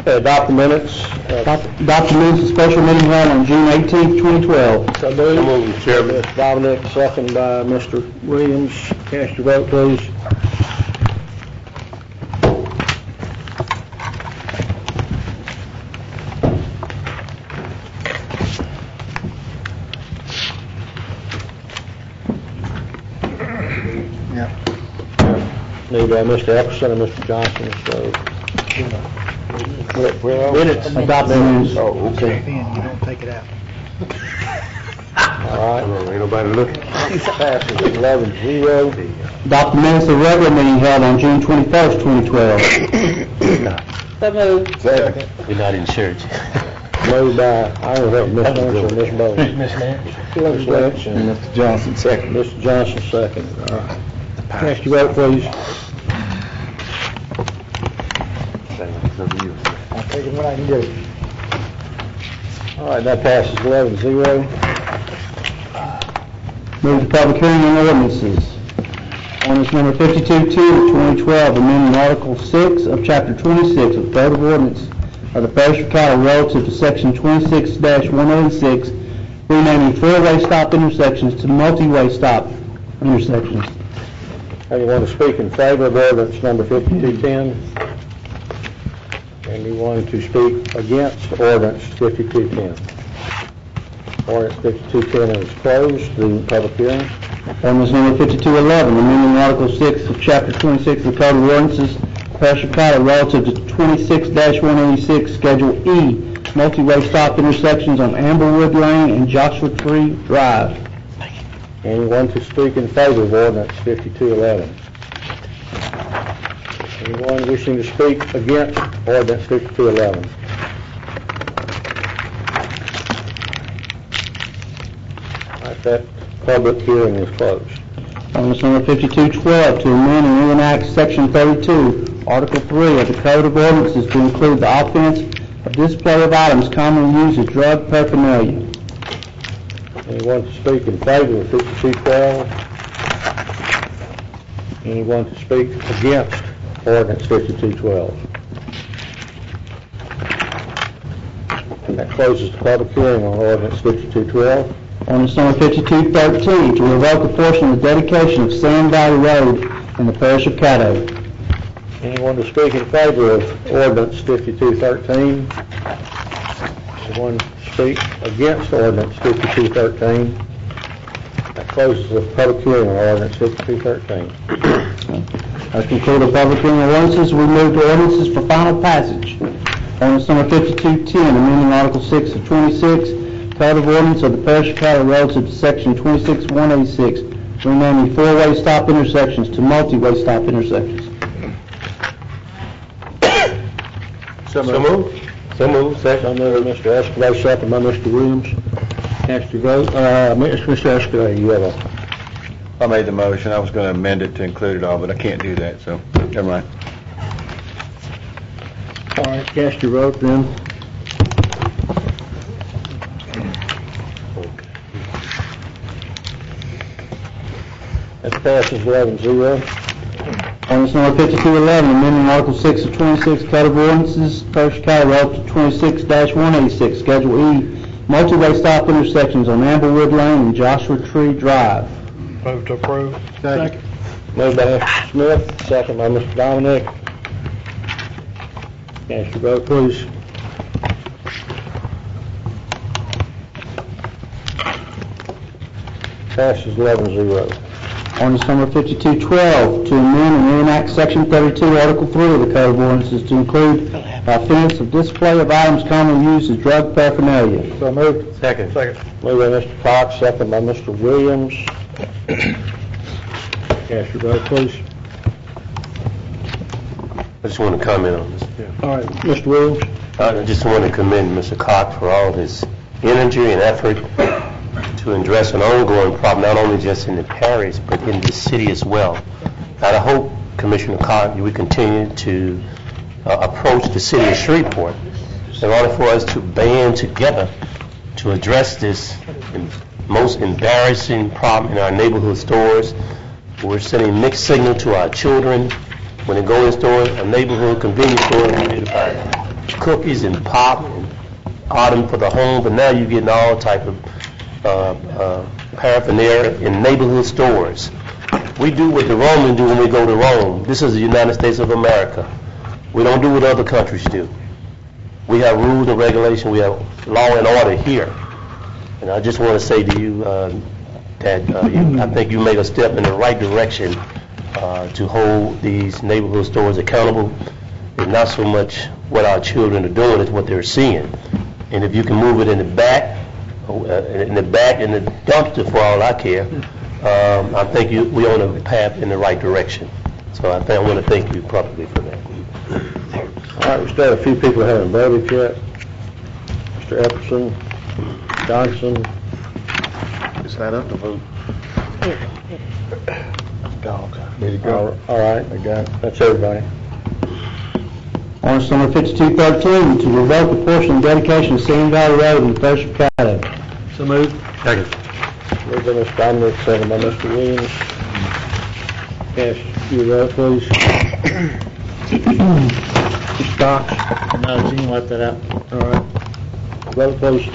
Adopt the minutes. Adopt the minutes of special meeting held on June 18th, 2012. So moved, Chairman. Mr. Dominic, second by Mr. Williams. Cast your vote, please. Need Mr. Epperson and Mr. Johnson, so. Minutes. Adopt the minutes. Oh, okay. You don't take it out. All right. Ain't nobody looking. Passes 11-0. Adopt the minutes of regular meeting held on June 21st, 2012. So moved. Second. We're not in church. Moved by, I don't know, Ms. Lynch or Ms. Bowles. Miss Lynch. Ms. Lynch and Mr. Johnson, second. Mr. Johnson, second. All right. Cast your vote, please. I'll take it when I can get it. All right, that passes 11-0. Move to public hearing on ordinances. Ordinance number 52-2 of 2012, amending Article 6 of Chapter 26 of the Code of Ordinance of the Parish of Caddo relative to Section 26-106, renaming four-way stop intersections to multi-way stop intersections. Anyone to speak in favor of ordinance number 5210? Anyone to speak against ordinance 5210? Ordinance 5210 is closed. The public hearing. Ordinance number 5211, amending Article 6 of Chapter 26 of the Code of Ordinances, Parish of Caddo relative to 26-186, Schedule E, multi-way stop intersections on Amberwood Lane and Joshua Tree Drive. Anyone to speak in favor of ordinance 5211? Anyone wishing to speak against ordinance 5211? All right, that public hearing is closed. Ordinance number 5212, to amend and reenact Section 32, Article 3 of the Code of Ordinances to include the offense of display of items commonly used as drug paraphernalia. Anyone to speak in favor of 5212? Anyone to speak against ordinance 5212? That closes the public hearing on ordinance 5212. Ordinance number 5213, to revoke a portion of the dedication of Sand Valley Road in the Parish of Caddo. Anyone to speak in favor of ordinance 5213? Anyone to speak against ordinance 5213? That closes the public hearing on ordinance 5213. As conclude the public hearing on ordinances, we move to ordinances for final passage. Ordinance number 5210, amending Article 6 of 26, Code of Ordinance of the Parish of Caddo relative to Section 26-186, renaming four-way stop intersections to multi-way stop intersections. So moved. Second. Mr. Escalay, second by Mr. Williams. Cast your vote. Mr. Escalay, you have a... I made the motion. I was going to amend it to include it all, but I can't do that, so never mind. All right, cast your vote then. That passes 11-0. Ordinance number 5211, amending Article 6 of 26, Code of Ordinances, Parish of Caddo relative to 26-186, Schedule E, multi-way stop intersections on Amberwood Lane and Joshua Tree Drive. Move to approve. Second. Moved by Mr. Smith, second by Mr. Dominic. Cast your vote, please. Passes 11-0. Ordinance number 5212, to amend and reenact Section 32, Article 3 of the Code of Ordinances to include offense of display of items commonly used as drug paraphernalia. So moved. Second. Moved by Mr. Cox, second by Mr. Williams. Cast your vote, please. I just want to comment on this. All right, Mr. Williams. I just want to commend Mr. Cox for all his energy and effort to address an ongoing problem, not only just in the parish, but in the city as well. And I hope, Commissioner Cox, we continue to approach the city of Shreveport in order for us to band together to address this most embarrassing problem in our neighborhood stores. We're sending mixed signal to our children when they go in stores, a neighborhood convenience store, they buy cookies and pop and item for the home, but now you're getting all type of paraphernalia in neighborhood stores. We do what the Romans do when we go to Rome. This is the United States of America. We don't do what other countries do. We have rules and regulations. We have law and order here. And I just want to say to you that I think you made a step in the right direction to hold these neighborhood stores accountable. It's not so much what our children are doing, it's what they're seeing. And if you can move it in the back, in the dumpster for all I care, I think we're on a path in the right direction. So I want to thank you publicly for that. All right, we still have a few people who haven't voted yet. Mr. Epperson, Johnson. It's not up to vote. Dog. All right, I got it. That's everybody. Ordinance number 5213, to revoke a portion of dedication of Sand Valley Road in the Parish of Caddo. So moved. Second. Moved by Mr. Dominic, second by Mr. Williams. Cast your vote, please. Mr. Cox? No, you can let that out. All right. Vote, please.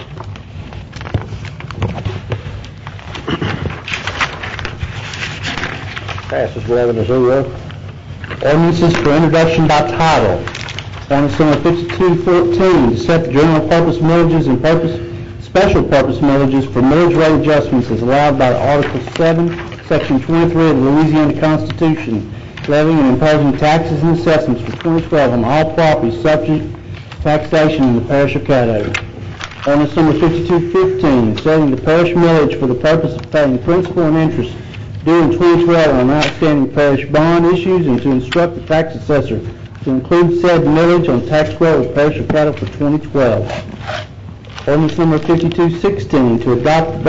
Passes 11-0. Ordinances for introduction by title. Ordinance number 5214, to set the general purpose millages and special purpose millages for millage rate adjustments as allowed by Article 7, Section 23 of the Louisiana Constitution, levying and imposing taxes and assessments for 2012 on all property subject to taxation in the Parish of Caddo. Ordinance number 5215, setting the parish millage for the purpose of paying principal and interest due in 2012 on outstanding parish bond issues, and to instruct the tax assessor to include said millage on tax roll of the Parish of Caddo for 2012. Ordinance number 5216, to adopt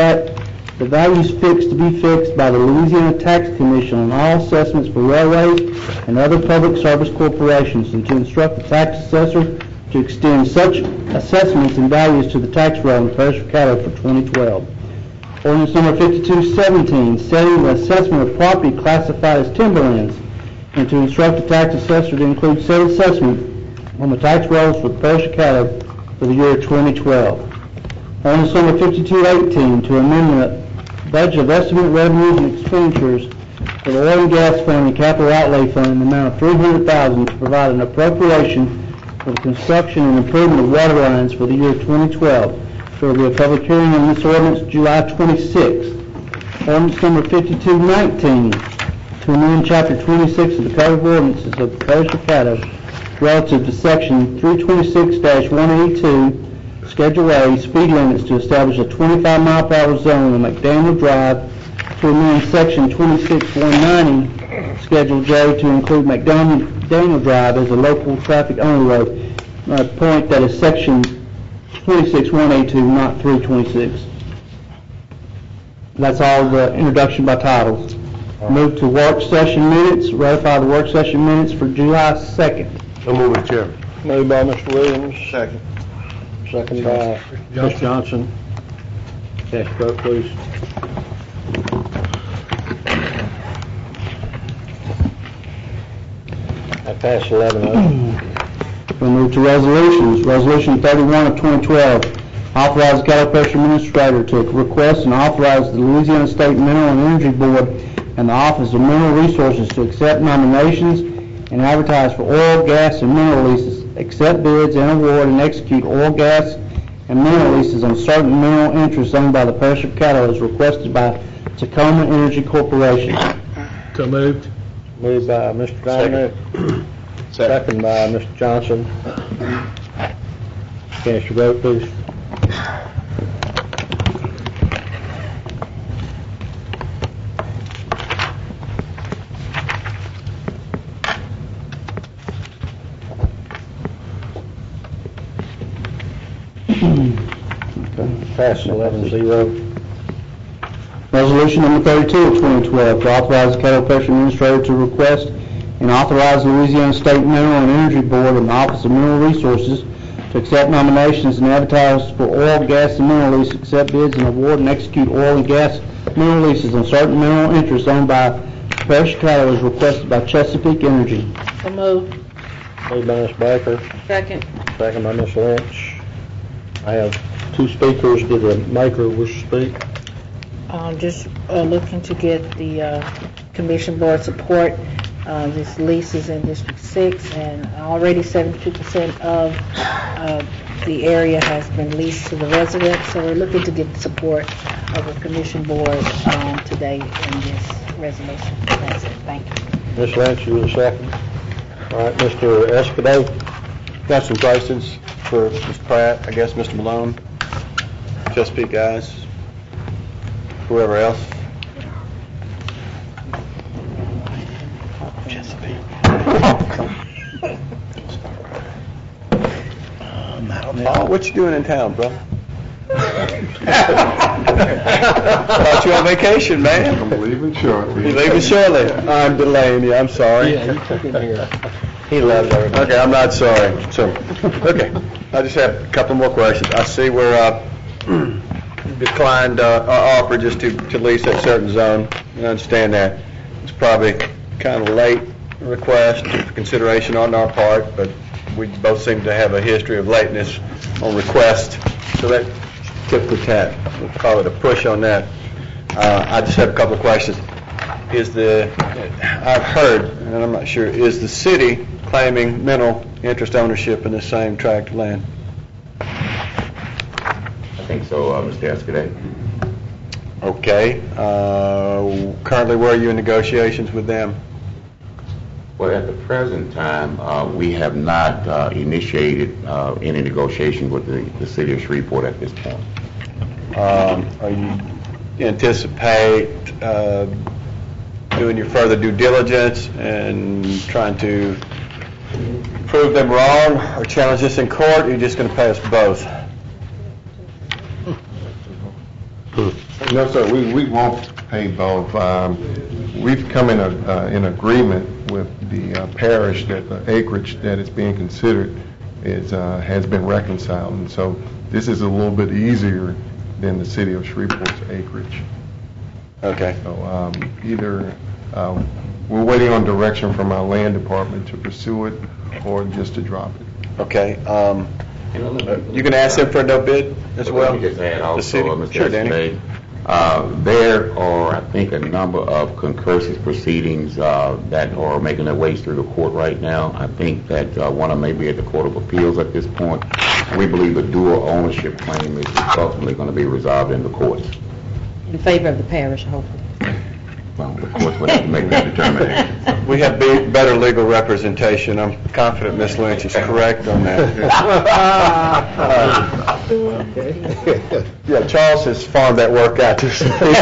the values fixed to be fixed by the Louisiana Tax Commission on all assessments for railways and other public service corporations, and to instruct the tax assessor to extend such assessments and values to the tax roll in the Parish of Caddo for 2012. Ordinance number 5217, setting the assessment of property classified as timberlands, and to instruct the tax assessor to include said assessment on the tax rolls for the Parish of Caddo for the year 2012. Ordinance number 5218, to amend the budget of estimated revenues and expenditures for the oil and gas fund and capital outlay fund in the amount of $300,000 to provide an appropriation for the construction and improvement of water lines for the year 2012. There will be a public hearing on this ordinance July 26th. Ordinance number 5219, to amend Chapter 26 of the Code of Ordinances of the Parish of Caddo relative to Section 326-182, Schedule A, speed limits, to establish a 25-mile-per-hour zone on McDaniel Drive, to amend Section 26190, Schedule J, to include McDaniel Drive as a local traffic-only road. Point that is Section 26182, not 326. That's all the introduction by titles. Move to work session minutes, ratify the work session minutes for July 2nd. So moved, Mr. Chairman. Moved by Mr. Williams. Second. Second by Mr. Johnson. Cast your vote, please. I pass 11-0. We move to resolutions. Resolution 31 of 2012, authorize the Caddo Parish Administrator to request and authorize the Louisiana State Mineral and Energy Board and the Office of Mineral Resources to accept nominations and advertise for oil, gas, and mineral leases, accept bids and award and execute oil, gas, and mineral leases on certain mineral interests owned by the Parish of Caddo as requested by Tacoma Energy Corporation. So moved. Moved by Mr. Dominic. Second by Mr. Johnson. Cast your vote, please. Pass 11-0. Resolution number 32 of 2012, to authorize the Caddo Parish Administrator to request and authorize the Louisiana State Mineral and Energy Board and the Office of Mineral Resources to accept nominations and advertise for oil, gas, and mineral leases, accept bids and award and execute oil and gas mineral leases on certain mineral interests owned by Parish of Caddo as requested by Chesapeake Energy. So moved. Moved by Ms. Baker. Second. Second by Ms. Lynch. I have two speakers. Did the maker wish to speak? Just looking to get the commission board support. This lease is in District 6, and already 72% of the area has been leased to the residents, so we're looking to get the support of the commission board today in this resolution. That's it. Thank you. Ms. Lynch, you were the second. All right, Mr. Escobedo. Got some prices for Mr. Pratt, I guess Mr. Malone, Chesapeake guys, whoever else. Chesapeake. Oh, what you doing in town, bro? Thought you on vacation, man. I'm leaving shortly. You leaving shortly? I'm delaying you, I'm sorry. Yeah, you took him here. He loves everybody. Okay, I'm not sorry. So, okay, I just have a couple more questions. I see we're declined our offer just to lease that certain zone. I understand that. It's probably kind of a late request for consideration on our part, but we both seem to have a history of lateness on request, so that typically we'll call it a push on that. I just have a couple of questions. I've heard, and I'm not sure, is the city claiming mental interest ownership in the same tract of land? I think so, Mr. Escudate. Okay. Currently, where are you in negotiations with them? Well, at the present time, we have not initiated any negotiation with the city of Shreveport at this point. Are you anticipate doing your further due diligence and trying to prove them wrong or challenge this in court, or are you just going to pay us both? No, sir, we won't pay both. We've come in agreement with the parish that the acreage that is being considered has been reconciled, and so this is a little bit easier than the city of Shreveport's acreage. Okay. So either we're waiting on direction from our land department to pursue it or just to drop it. Okay. You can ask them for a no bid as well? Let me just add also, Mr. Sure, Danny. There are, I think, a number of concursus proceedings that are making their way through the court right now. I think that one of them may be at the Court of Appeals at this point. We believe a dual ownership claim is ultimately going to be resolved in the courts. In favor of the parish, hopefully. Well, the courts would have to make that determination. We have better legal representation. I'm confident Ms. Lynch is correct on that. Yeah, Charles has farmed that work out to some people.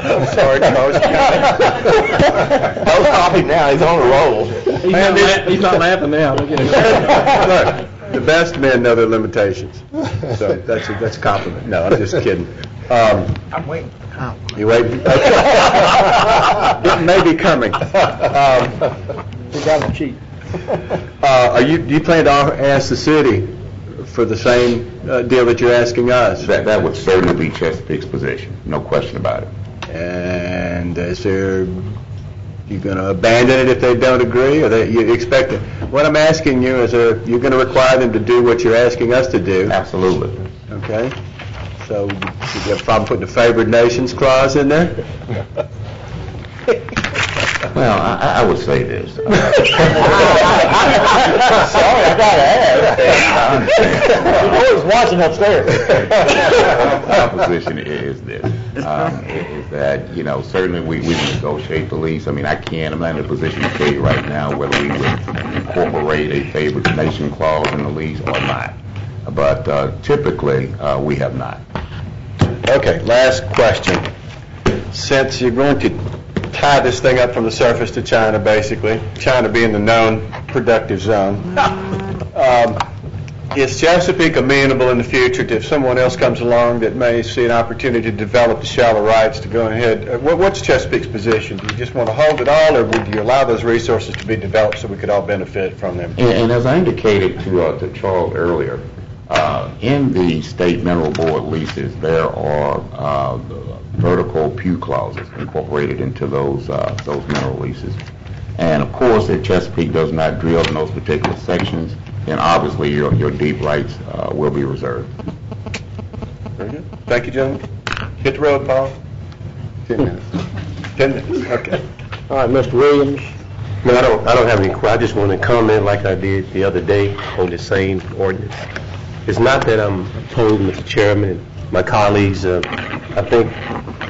I'm sorry, Charles. I was laughing now. He's on a roll. He's not laughing now. Look, the best men know their limitations. So that's a compliment. No, I'm just kidding. I'm waiting for the compliment. You waiting? It may be coming. You got to cheat. Do you plan to ask the city for the same deal that you're asking us? That would certainly be Chesapeake's position, no question about it. And you going to abandon it if they don't agree, or you expect it? What I'm asking you is, you're going to require them to do what you're asking us to do? Absolutely. Okay. So, you have a problem putting a favored nations clause in there? Well, I would say this. Sorry, I got to ask. You're always watching upstairs. Our position is this, is that, certainly we negotiate the lease. I mean, I'm not in a position to tell you right now whether we would incorporate a favored nation clause in the lease or not. But typically, we have not. Okay, last question. Since you're going to tie this thing up from the surface to China, basically, China being the known productive zone, is Chesapeake amenable in the future to, if someone else comes along that may see an opportunity to develop the shallow rights, to go ahead? What's Chesapeake's position? Do you just want to hold it all, or would you allow those resources to be developed so we could all benefit from them? And as I indicated to Charles earlier, in the state mineral board leases, there are vertical pew clauses incorporated into those mineral leases. And of course, if Chesapeake does not drill in those particular sections, then obviously your deep rights will be reserved. Very good. Thank you, gentlemen. Hit the road, Paul. 10 minutes. 10 minutes. Okay. All right, Mr. Williams. No, I don't have any. I just want to comment like I did the other day on the same ordinance. It's not that I'm opposed, Mr. Chairman, and my colleagues. I think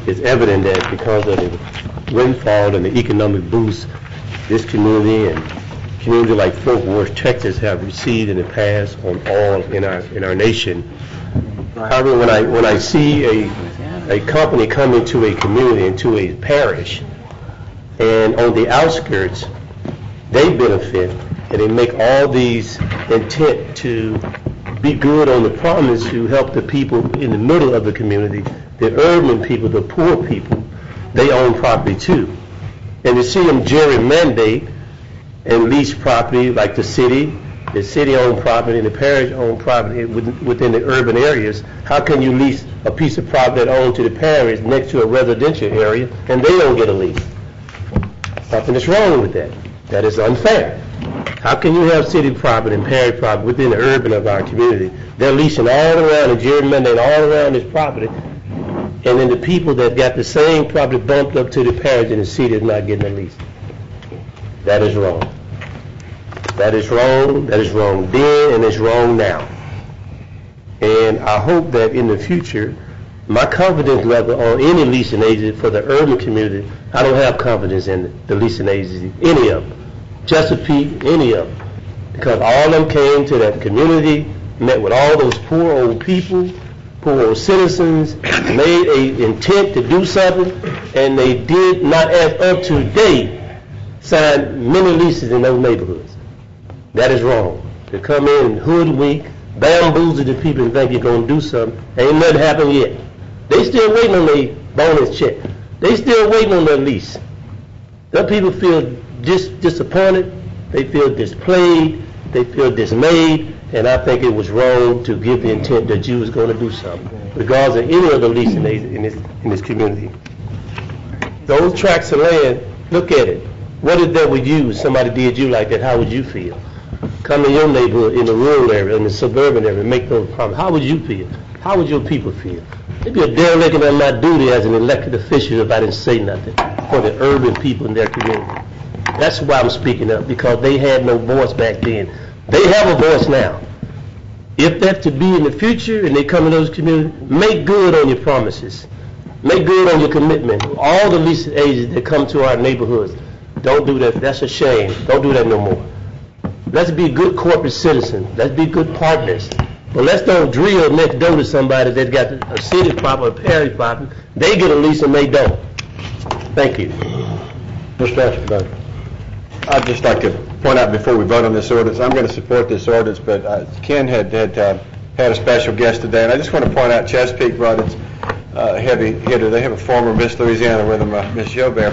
it's evident that because of the windfall and the economic boost this community and community like Fort Worth, Texas, have received in the past on oil in our nation. However, when I see a company come into a community, into a parish, and on the outskirts, they benefit, and they make all these intent to be good on the promise to help the people in the middle of the community, the urban people, the poor people, they own property too. And to see them gerrymander and lease property like the city owned property and the parish owned property within the urban areas, how can you lease a piece of property that owned to the parish next to a residential area and they don't get a lease? Something is wrong with that. That is unfair. How can you have city property and parish property within the urban of our community? They're leasing all around and gerrymandering all around this property, and then the people that got the same property bumped up to the parish in the city is not getting a lease. That is wrong. That is wrong. That is wrong then, and it's wrong now. And I hope that in the future, my confidence level on any leasing agency for the urban community, I don't have confidence in the leasing agency, any of them. Chesapeake, any of them. Because all of them came to that community, met with all those poor old people, poor old citizens, made an intent to do something, and they did not, as of today, sign many leases in those neighborhoods. That is wrong. To come in and hoodwink, bamboozle the people and think you're going to do something, ain't nothing happened yet. They still waiting on their bonus check. They still waiting on their lease. Them people feel disappointed, they feel displayed, they feel dismayed, and I think it was wrong to give the intent that you was going to do something, regardless of any of the leasing in this community. Those tracts of land, look at it. What if that would you, somebody did you like that, how would you feel? Come in your neighborhood, in the rural area, in the suburban area, make those promises. How would you feel? How would your people feel? It'd be a derelict of my duty as an elected official if I didn't say nothing for the urban people in their community. That's why I'm speaking up, because they had no voice back then. They have a voice now. If that's to be in the future and they come in those communities, make good on your promises. Make good on your commitment. All the leasing agents that come to our neighborhoods, don't do that. That's a shame. Don't do that no more. Let's be good corporate citizens. Let's be good partners. But let's don't drill next door to somebody that's got a city property, a parish property. They get a lease and they don't. Thank you. Mr. Ashby. I'd just like to point out before we vote on this ordinance, I'm going to support this ordinance, but Ken had a special guest today, and I just want to point out Chesapeake brought its heavy hitter. They have a former Miss Louisiana with them, Miss Jobert.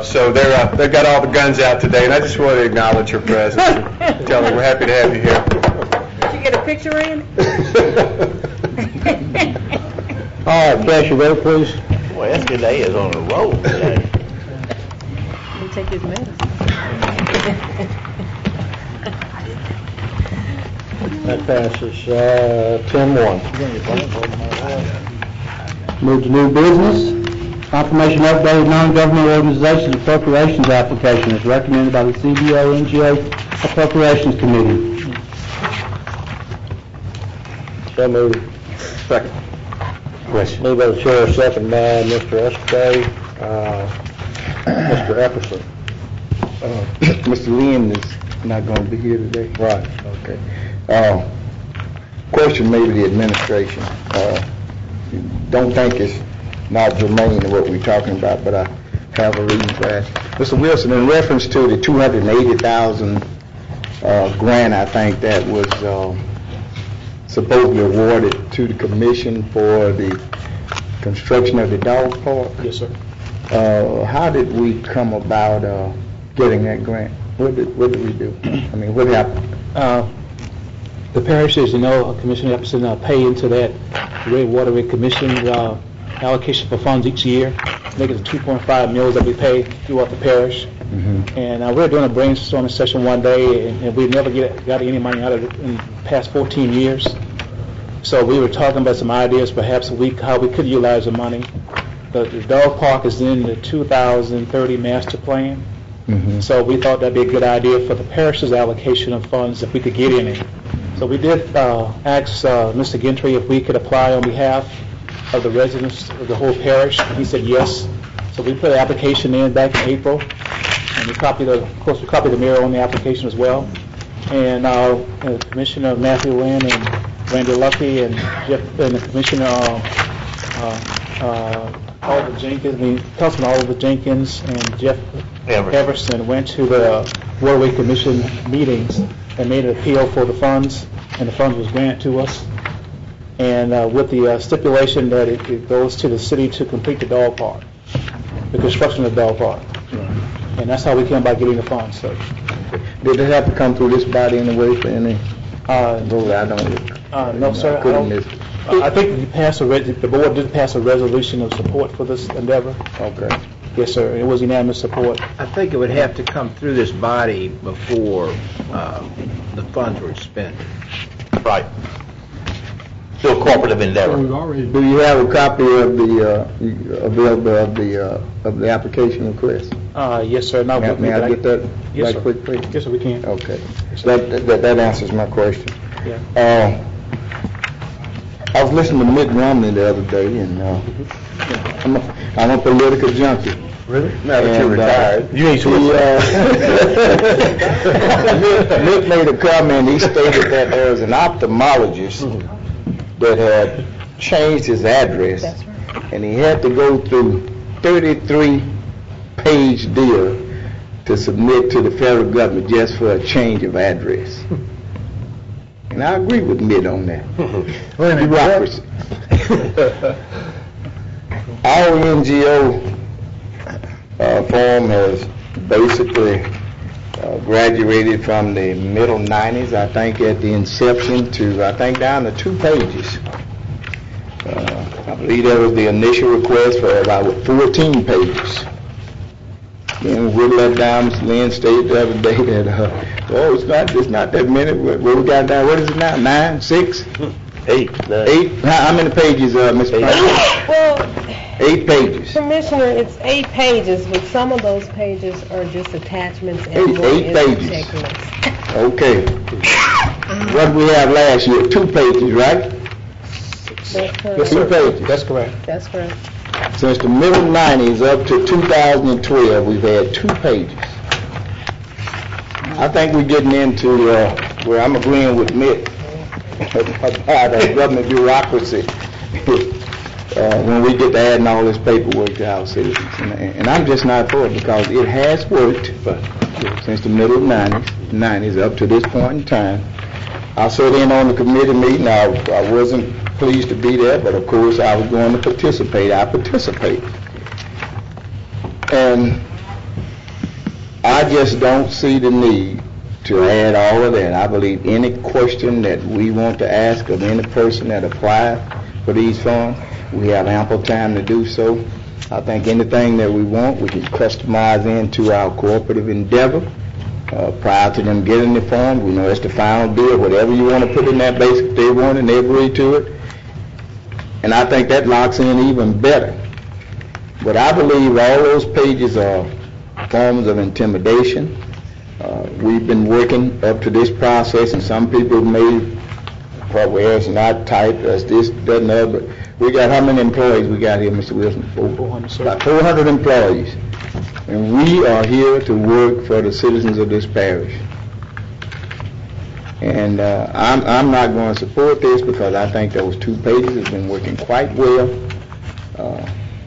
So they've got all the guns out today, and I just want to acknowledge her presence and tell her we're happy to have you here. Did you get a picture in? All right, flash your vote, please. Boy, SBA is on a roll today. He take his medicine. That passes 10-1. Move to new business. Confirmation updated non-governmental organizations appropriations application is recommended by the CBO-NGA Appropriations Committee. So moved. Second. Question. Moved by the chair, second by Mr. Escay. Mr. Epperson. Mr. Lynn is not going to be here today. Right. Okay. Question maybe the administration. Don't think it's not germane to what we're talking about, but I have a reason for that. Mr. Wilson, in reference to the $280,000 grant, I think that was supposedly awarded to the commission for the construction of the dog park. Yes, sir. How did we come about getting that grant? What did we do? I mean, what happened? The parish, as you know, Commissioner Epperson, pay into that Red Waterway Commission allocation for funds each year, making it 2.5 mills that we pay throughout the parish. Mm-hmm. And we were doing a brainstorming session one day, and we never got any money out of it in the past 14 years. So we were talking about some ideas, perhaps how we could utilize the money. The dog park is in the 2030 master plan. Mm-hmm. So we thought that'd be a good idea for the parish's allocation of funds if we could get any. So we did ask Mr. Gentry if we could apply on behalf of the residents of the whole parish, and he said yes. So we put the application in back in April, and we copied the mayor on the application as well. And Commissioner Matthew Lynn and Randy Lucky and Jeff and the Commissioner Oliver Jenkins, Councilman Oliver Jenkins and Jeff Everson went to the Waterway Commission meetings and made an appeal for the funds, and the funds was granted to us. And with the stipulation that it goes to the city to complete the dog park. the construction of Bell Park. And that's how we came by getting the funds, so. Did it have to come through this body anyway for any vote? I don't. No, sir. I couldn't miss it. I think the board did pass a resolution of support for this endeavor. Okay. Yes, sir. It was unanimous support. I think it would have to come through this body before the funds were spent. Right. Still cooperative endeavor. Do you have a copy of the available of the application request? Yes, sir. Now, May I get that? Yes, right sir. quick, please? Yes, sir, we can. Okay. That answers my question. Yeah. I was listening to Mitt Romney the other day, and I'm a political junkie. Really? Now that you're retired. You ain't Mitt made a comment. He stated that there was an ophthalmologist that had changed his address, and he had to go through 33-page deal to submit to the federal government just for a change of address. And I agree with Mitt on that. Bureaucracy. Our NGO form has basically graduated from the middle 90s, I think, at the inception to, I think, down to 2 pages. I believe that was the initial request for about 14 pages. Then we let down, Mr. Lynn stated the other day that, it's not that many. What we got down, what is it now, 9, 6? 8, 9. 8? How many pages, Ms. Price? Well, 8 pages. Commissioner, it's 8 pages, but some of those pages are just attachments and more 8 is the pages. checklist. Okay. What did we have last year? 2 pages, right? That's correct. 2 pages. That's correct. That's correct. Since the middle 90s up to 2012, we've had 2 pages. I think we're getting into where I'm agreeing with Mitt about government bureaucracy when we get to adding all this paperwork to our citizens. And I'm just not for it because it has worked since the middle 90s up to this point in time. I sat in on the committee meeting. I wasn't pleased to be there, but of course I was going to participate. I participated. And I just don't see the need to add all of that. I believe any question that we want to ask of any person that applies for these funds, we have ample time to do so. I think anything that we want, we can customize into our cooperative endeavor. Prior to them getting the funds, we know it's the final deal. Whatever you want to put in that basic, they want and they agree to it. And I think that locks in even better. But I believe all those pages are forms of intimidation. We've been working up to this process, and some people may probably it's not tight as this, that, and that, but we got how many employees we got here, Mr. Wilson? 400, about 400 employees. And we are here to work for the citizens of this parish. And I'm not going to support this because I think those 2 pages have been working quite well.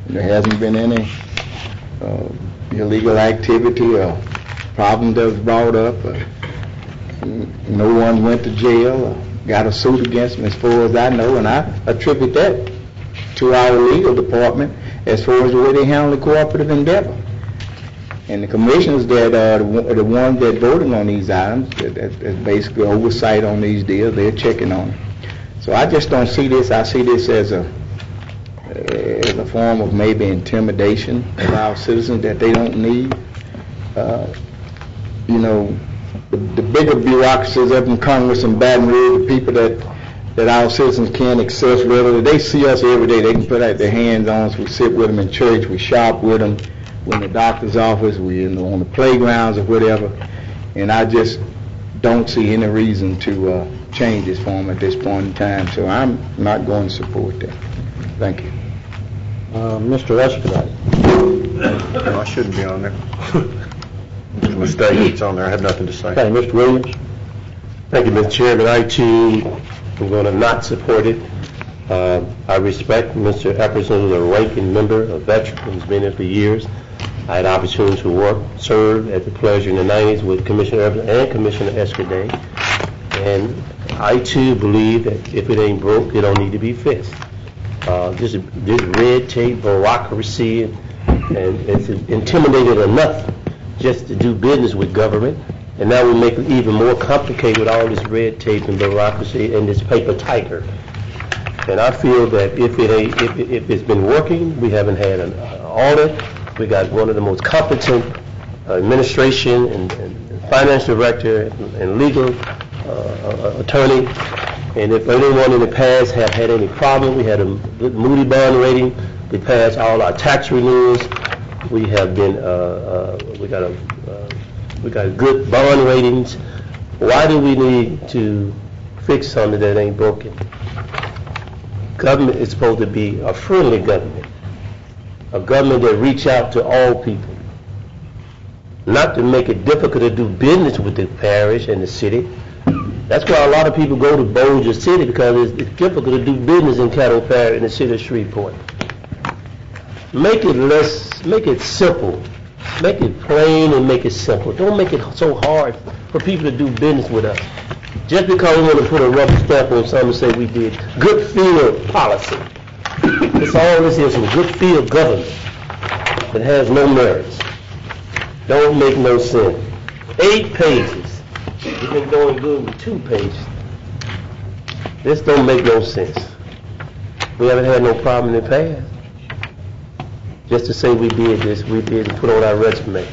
There hasn't been any illegal activity or problem that was brought up. No one went to jail or got a suit against them as far as I know, and I attribute that to our legal department as far as the way they handle the cooperative endeavor. And the commissioners that are the ones that voting on these items, that basically oversight on these deals, they're checking on them. So I just don't see this. I see this as a form of maybe intimidation of our citizens that they don't need. The bigger bureaucracies up in Congress and Baton Rouge, the people that our citizens can't access readily, they see us every day. They can put out their hands on us. We sit with them in church. We shop with them. We're in the doctor's office. We're on the playgrounds or whatever. And I just don't see any reason to change this form at this point in time. So I'm not going to support that. Thank you. Mr. Escudate. No, I shouldn't be on there. It's a mistake. It's on there. I have nothing to say. Okay, Mr. Williams. Thank you, Mr. Chairman. I, too, am going to not support it. I respect Mr. Epperson, who's a ranking member, a veteran, who's been here for years. I had opportunity to serve at the pleasure in the 90s with Commissioner Epperson and Commissioner Escudate. And I, too, believe that if it ain't broke, it don't need to be fixed. This red tape, bureaucracy, and it's intimidated enough just to do business with government, and now we make it even more complicated with all this red tape and bureaucracy and this paper tiger. And I feel that if it's been working, we haven't had an audit. We got one of the most competent administration and finance director and legal attorney. And if anyone in the past have had any problem, we had a good Moody bond rating. We passed all our tax renewals. We have been we got good bond ratings. Why do we need to fix something that ain't broken? Government is supposed to be a friendly government, a government that reach out to all people, not to make it difficult to do business with the parish and the city. That's why a lot of people go to Bossier City, because it's difficult to do business in Caddo Parish in the city of Shreveport. Make it simple. Make it plain and make it simple. Don't make it so hard for people to do business with us. Just because we want to put a rubber stamp on something and say we did good field policy. It's all this is, some good field government that has no merits. Don't make no sense. 8 pages. You've been doing good with 2 pages. This don't make no sense. We haven't had no problem in the past. Just to say we did this, we did, and put on our resume.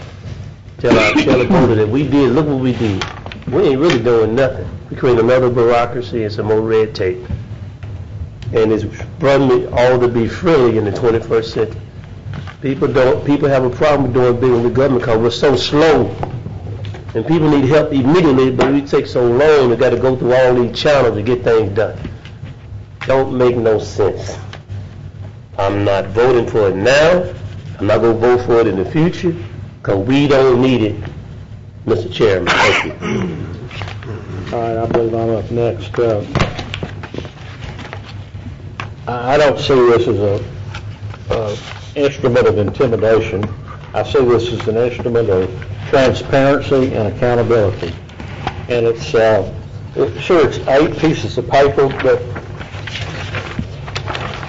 Tell the voter that we did, look what we did. We ain't really doing nothing. We create another bureaucracy and some more red tape. And it's brought me all to be friendly in the 21st century. People have a problem with doing business with government because we're so slow. And people need help immediately, but we take so long, we got to go through all these channels to get things done. Don't make no sense. I'm not voting for it now. I'm not going to vote for it in the future, because we don't need it, Mr. Chairman. Thank you. All right, I believe I'm up next. I don't see this as an instrument of intimidation. I see this as an instrument of transparency and accountability. And it's, sure, it's 8 pieces of paper, but,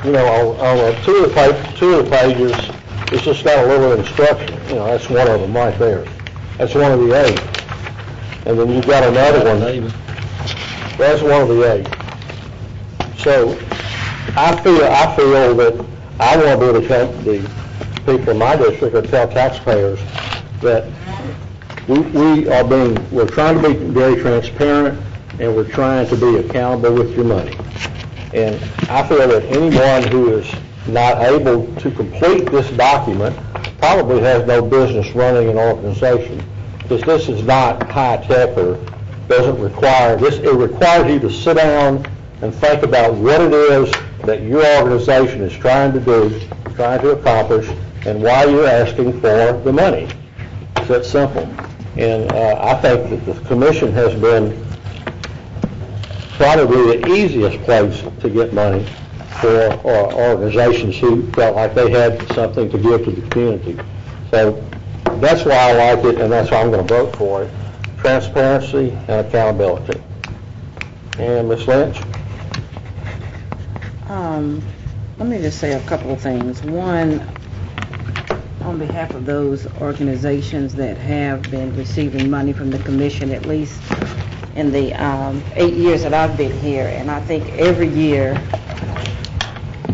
you know, on 2 of the pages, it's just got a little instruction. You know, that's one of them right there. That's one of the 8. And then you've got another one. That's one of the 8. So I feel that I want to be able to tell the people in my district, or tell taxpayers, that we're trying to be very transparent, and we're trying to be accountable with your money. And I feel that anyone who is not able to complete this document probably has no business running an organization, because this is not high-tech or doesn't require this. It requires you to sit down and think about what it is that your organization is trying to do, trying to accomplish, and why you're asking for the money. It's that simple. And I think that the commission has been probably the easiest place to get money for organizations who felt like they had something to give to the community. So that's why I like it, and that's why I'm going to vote for it. Transparency and accountability. And Ms. Lynch? Let me just say a couple of things. One, on behalf of those organizations that have been receiving money from the commission, at least in the 8 years that I've been here, and I think every year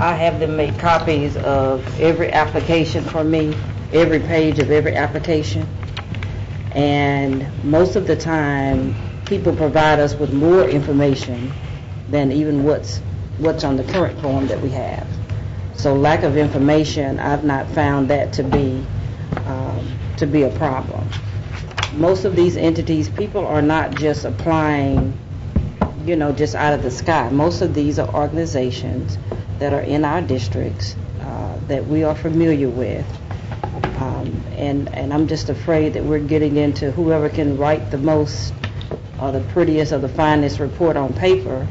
I have them make copies of every application for me, every page of every application, and most of the time people provide us with more information than even what's on the current form that we have. So lack of information, I've not found that to be a problem. Most of these entities, people are not just applying, you know, just out of the sky. Most of these are organizations that are in our districts that we are familiar with. And I'm just afraid that we're getting into whoever can write the most or the prettiest or the finest report on paper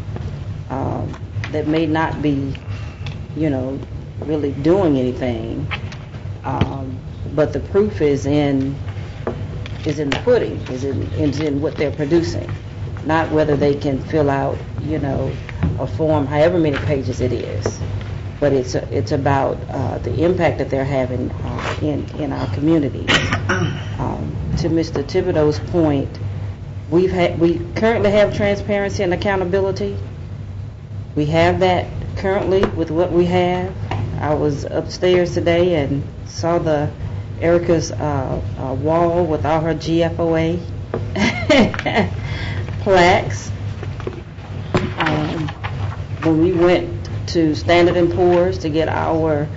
that may not be, you know, really doing anything. But the proof is in the pudding, is in what they're producing, not whether they can fill out, you know, a form, however many pages it is. But it's about the impact that they're having in our community. To Mr. Thibodeau's point, we currently have transparency and accountability. We have that currently with what we have. I was upstairs today and saw Erica's wall with all her GFOA plaques. When we went to Standard & Poor's to get our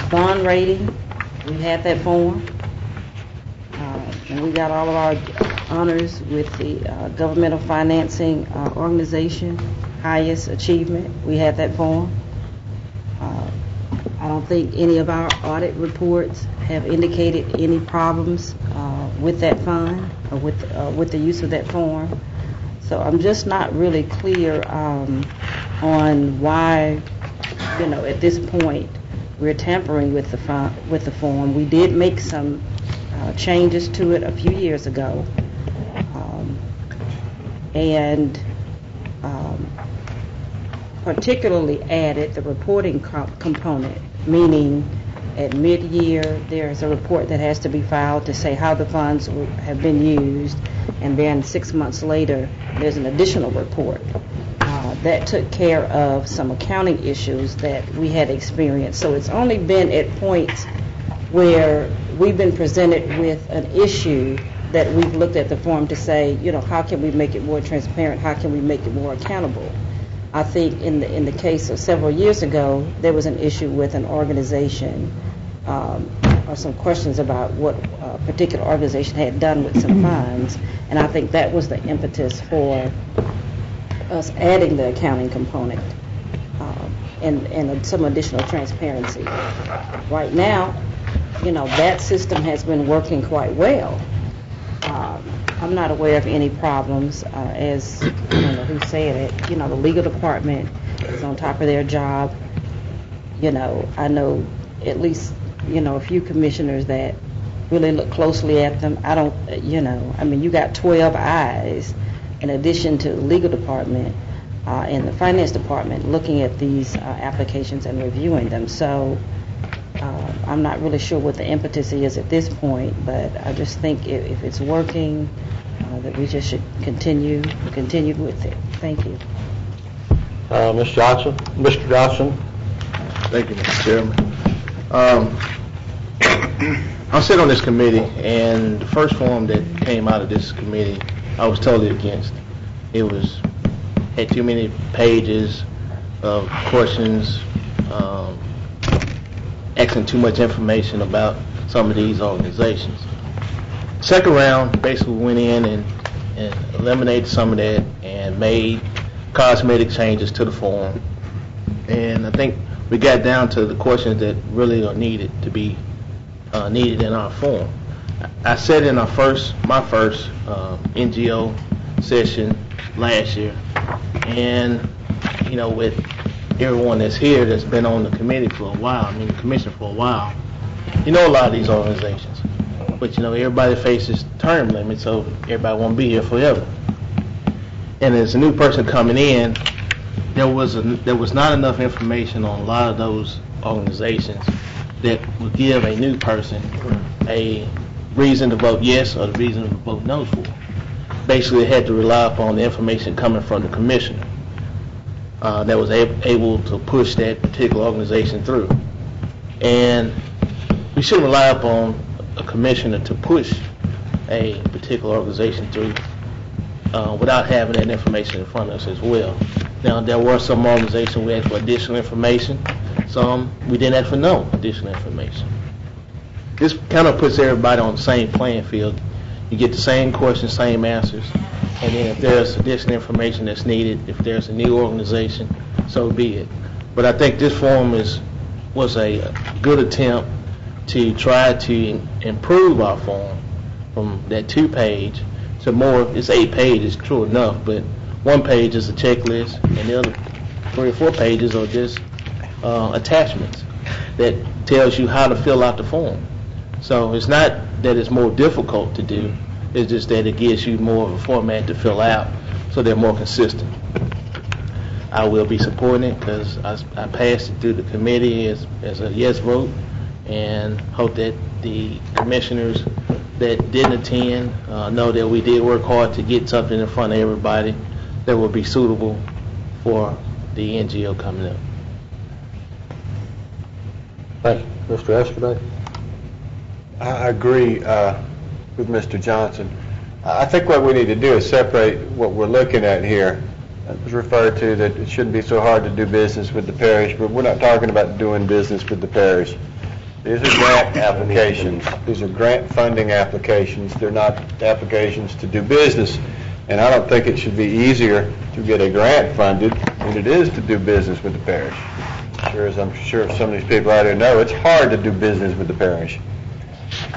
bond rating, we had that form. And we got all of our honors with the Governmental Financing Organization, highest achievement. We had that form. I don't think any of our audit reports have indicated any problems with that fund or with the use of that form. So I'm just not really clear on why, at this point we're tampering with the form. We did make some changes to it a few years ago, and particularly added the reporting component, meaning at mid-year there's a report that has to be filed to say how the funds have been used, and then 6 months later there's an additional report. That took care of some accounting issues that we had experienced. So it's only been at points where we've been presented with an issue that we've looked at the form to say, how can we make it more transparent? How can we make it more accountable? I think in the case of several years ago, there was an issue with an organization or some questions about what a particular organization had done with some funds, and I think that was the impetus for us adding the accounting component and some additional transparency. Right now, that system has been working quite well. I'm not aware of any problems, as I don't know who said it. The legal department is on top of their job. I know at least a few commissioners that really look closely at them. I don't, you got 12 eyes in addition to the legal department and the finance department looking at these applications and reviewing them. So I'm not really sure what the impetus is at this point, but I just think if it's working, that we just should continue with it. Thank you. Mr. Johnson. Thank you, Mr. Chairman. I sit on this committee, and the first form that came out of this committee, I was totally against. It had too many pages of questions, asking too much information about some of these organizations. Second round basically went in and eliminated some of that and made cosmetic changes to the form. And I think we got down to the questions that really are needed to be needed in our form. I said in my first NGO session last year, and with everyone that's here that's been on the committee for a while, the commission for a while, a lot of these organizations, but everybody faces term limits, so everybody won't be here forever. And as a new person coming in, there was not enough information on a lot of those organizations that would give a new person a reason to vote yes or the reason to vote no for. Basically, they had to rely upon the information coming from the commissioner that was able to push that particular organization through. And we shouldn't rely upon a commissioner to push a particular organization through without having that information in front of us as well. Now, there were some organizations we asked for additional information. Some we didn't ask for no additional information. This kind of puts everybody on the same playing field. You get the same questions, same answers, and then if there's additional information that's needed, if there's a new organization, so be it. But I think this form was a good attempt to try to improve our form from that 2-page to more. It's 8 pages, true enough, but 1 page is a checklist, and the other 3 or 4 pages are just attachments that tells you how to fill out the form. So it's not that it's more difficult to do, it's just that it gives you more of a format to fill out so they're more consistent. I will be supporting it because I passed it through the committee as a yes vote, and hope that the commissioners that didn't attend know that we did work hard to get something in front of everybody that will be suitable for the NGO coming up. Thank you. Mr. Escaday? I agree with Mr. Johnson. I think what we need to do is separate what we're looking at here. It was referred to that it shouldn't be so hard to do business with the parish, but we're not talking about doing business with the parish. These are grant applications. These are grant funding applications. They're not applications to do business. And I don't think it should be easier to get a grant funded than it is to do business with the parish. As I'm sure some of these people out there know, it's hard to do business with the parish.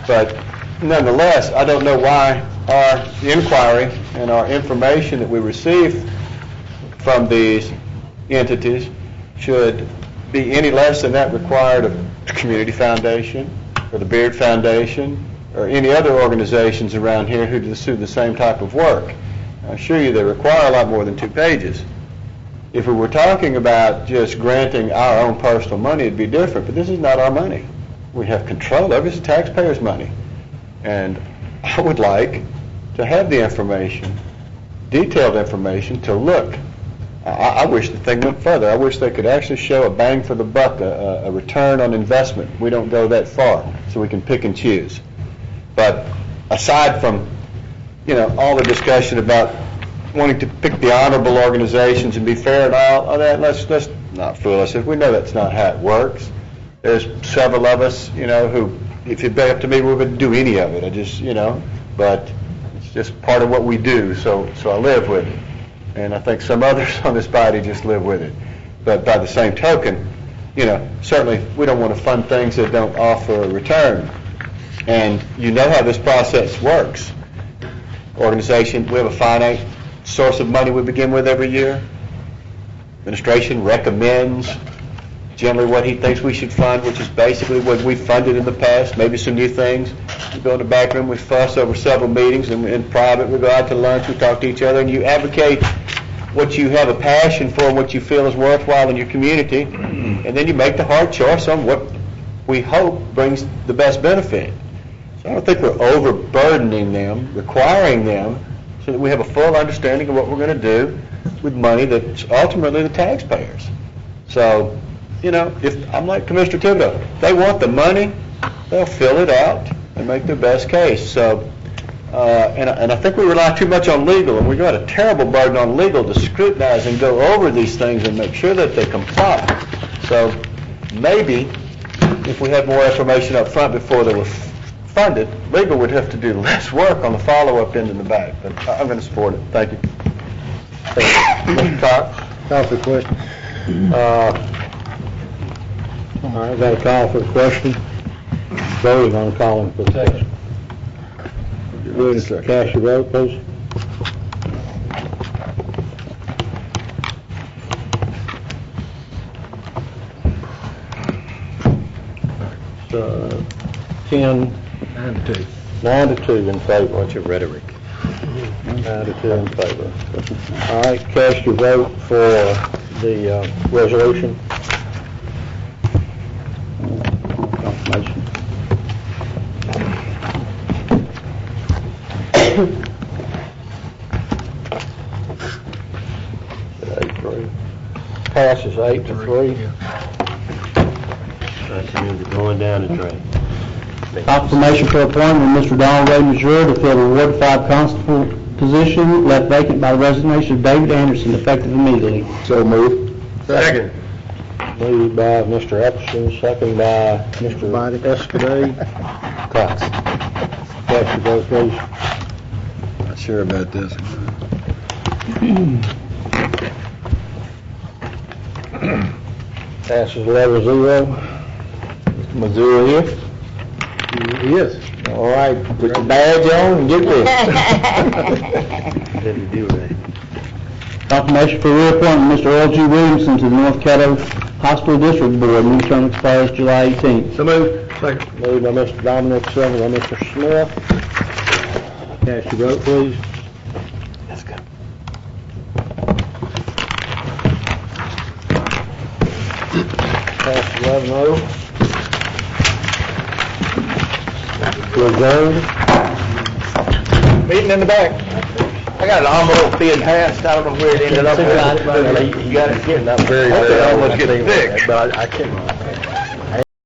But nonetheless, I don't know why our inquiry and our information that we receive from these entities should be any less than that required of the Community Foundation or the Beard Foundation or any other organizations around here who do the same type of work. I assure you they require a lot more than 2 pages. If we were talking about just granting our own personal money, it'd be different, but this is not our money. We have control over it. It's taxpayers' money. And I would like to have the information, detailed information, to look. I wish the thing went further. I wish they could actually show a bang for the buck, a return on investment. We don't go that far, so we can pick and choose. But aside from, all the discussion about wanting to pick the honorable organizations and be fair and all that, let's not fool us. If we know that's not how it works. There's several of us, who, if it'd be up to me, we wouldn't do any of it. But it's just part of what we do, so I live with it. And I think some others on this body just live with it. But by the same token, certainly we don't want to fund things that don't offer a return. And you know how this process works. Organization, we have a finite source of money we begin with every year. Administration recommends generally what he thinks we should fund, which is basically what we funded in the past, maybe some new things. We go in the back room, we fuss over several meetings, and in private we go out to lunch, we talk to each other, and you advocate what you have a passion for, what you feel is worthwhile in your community, and then you make the hard choice on what we hope brings the best benefit. So I don't think we're overburdening them, requiring them, so that we have a full understanding of what we're going to do with money that's ultimately the taxpayers. So, if I'm like Commissioner Thibodeau, they want the money, they'll fill it out and make their best case. So, and I think we rely too much on legal, and we've got a terrible burden on legal to scrutinize and go over these things and make sure that they comply. So maybe if we had more information up front before they were funded, legal would have to do less work on the follow-up end in the back. But I'm going to support it. Thank you. Mr. Cox? Call for the question. All right, got a call for the question. Voting on calling for the question. Good, cast your vote, please. So, 9 to 2 in favor. What's your rhetoric? 9 to 2 in favor. All right, cast your vote for the resolution. Confirmation. Passes 8 to 3. Going down the drain. Confirmation for appointment of Mr. Donald Ray Major to fill the Ward 5 Constable position left vacant by the resignation of David Anderson, effective immediately. So moved. Second. Moved by Mr. Epperson, second by Mr. Escaday. Cox. Cast your vote, please. Not sure about this. Passes 11-0. Missouri here? Yes. All right, put your badge on and get this. Confirmation for reappointment of Mr. Earl G. Williamson to the North Caddo Hospital District Board. New term expires July 18th. So moved. Second. Moved by Mr. Dominic, second by Mr. Smith. Cast your vote, please. Let's go. Passes 11-0. to adjourn. Meeting in the back. I got an envelope being passed, I don't know where it ended up. You got it? Not very, almost getting thick. but I can't.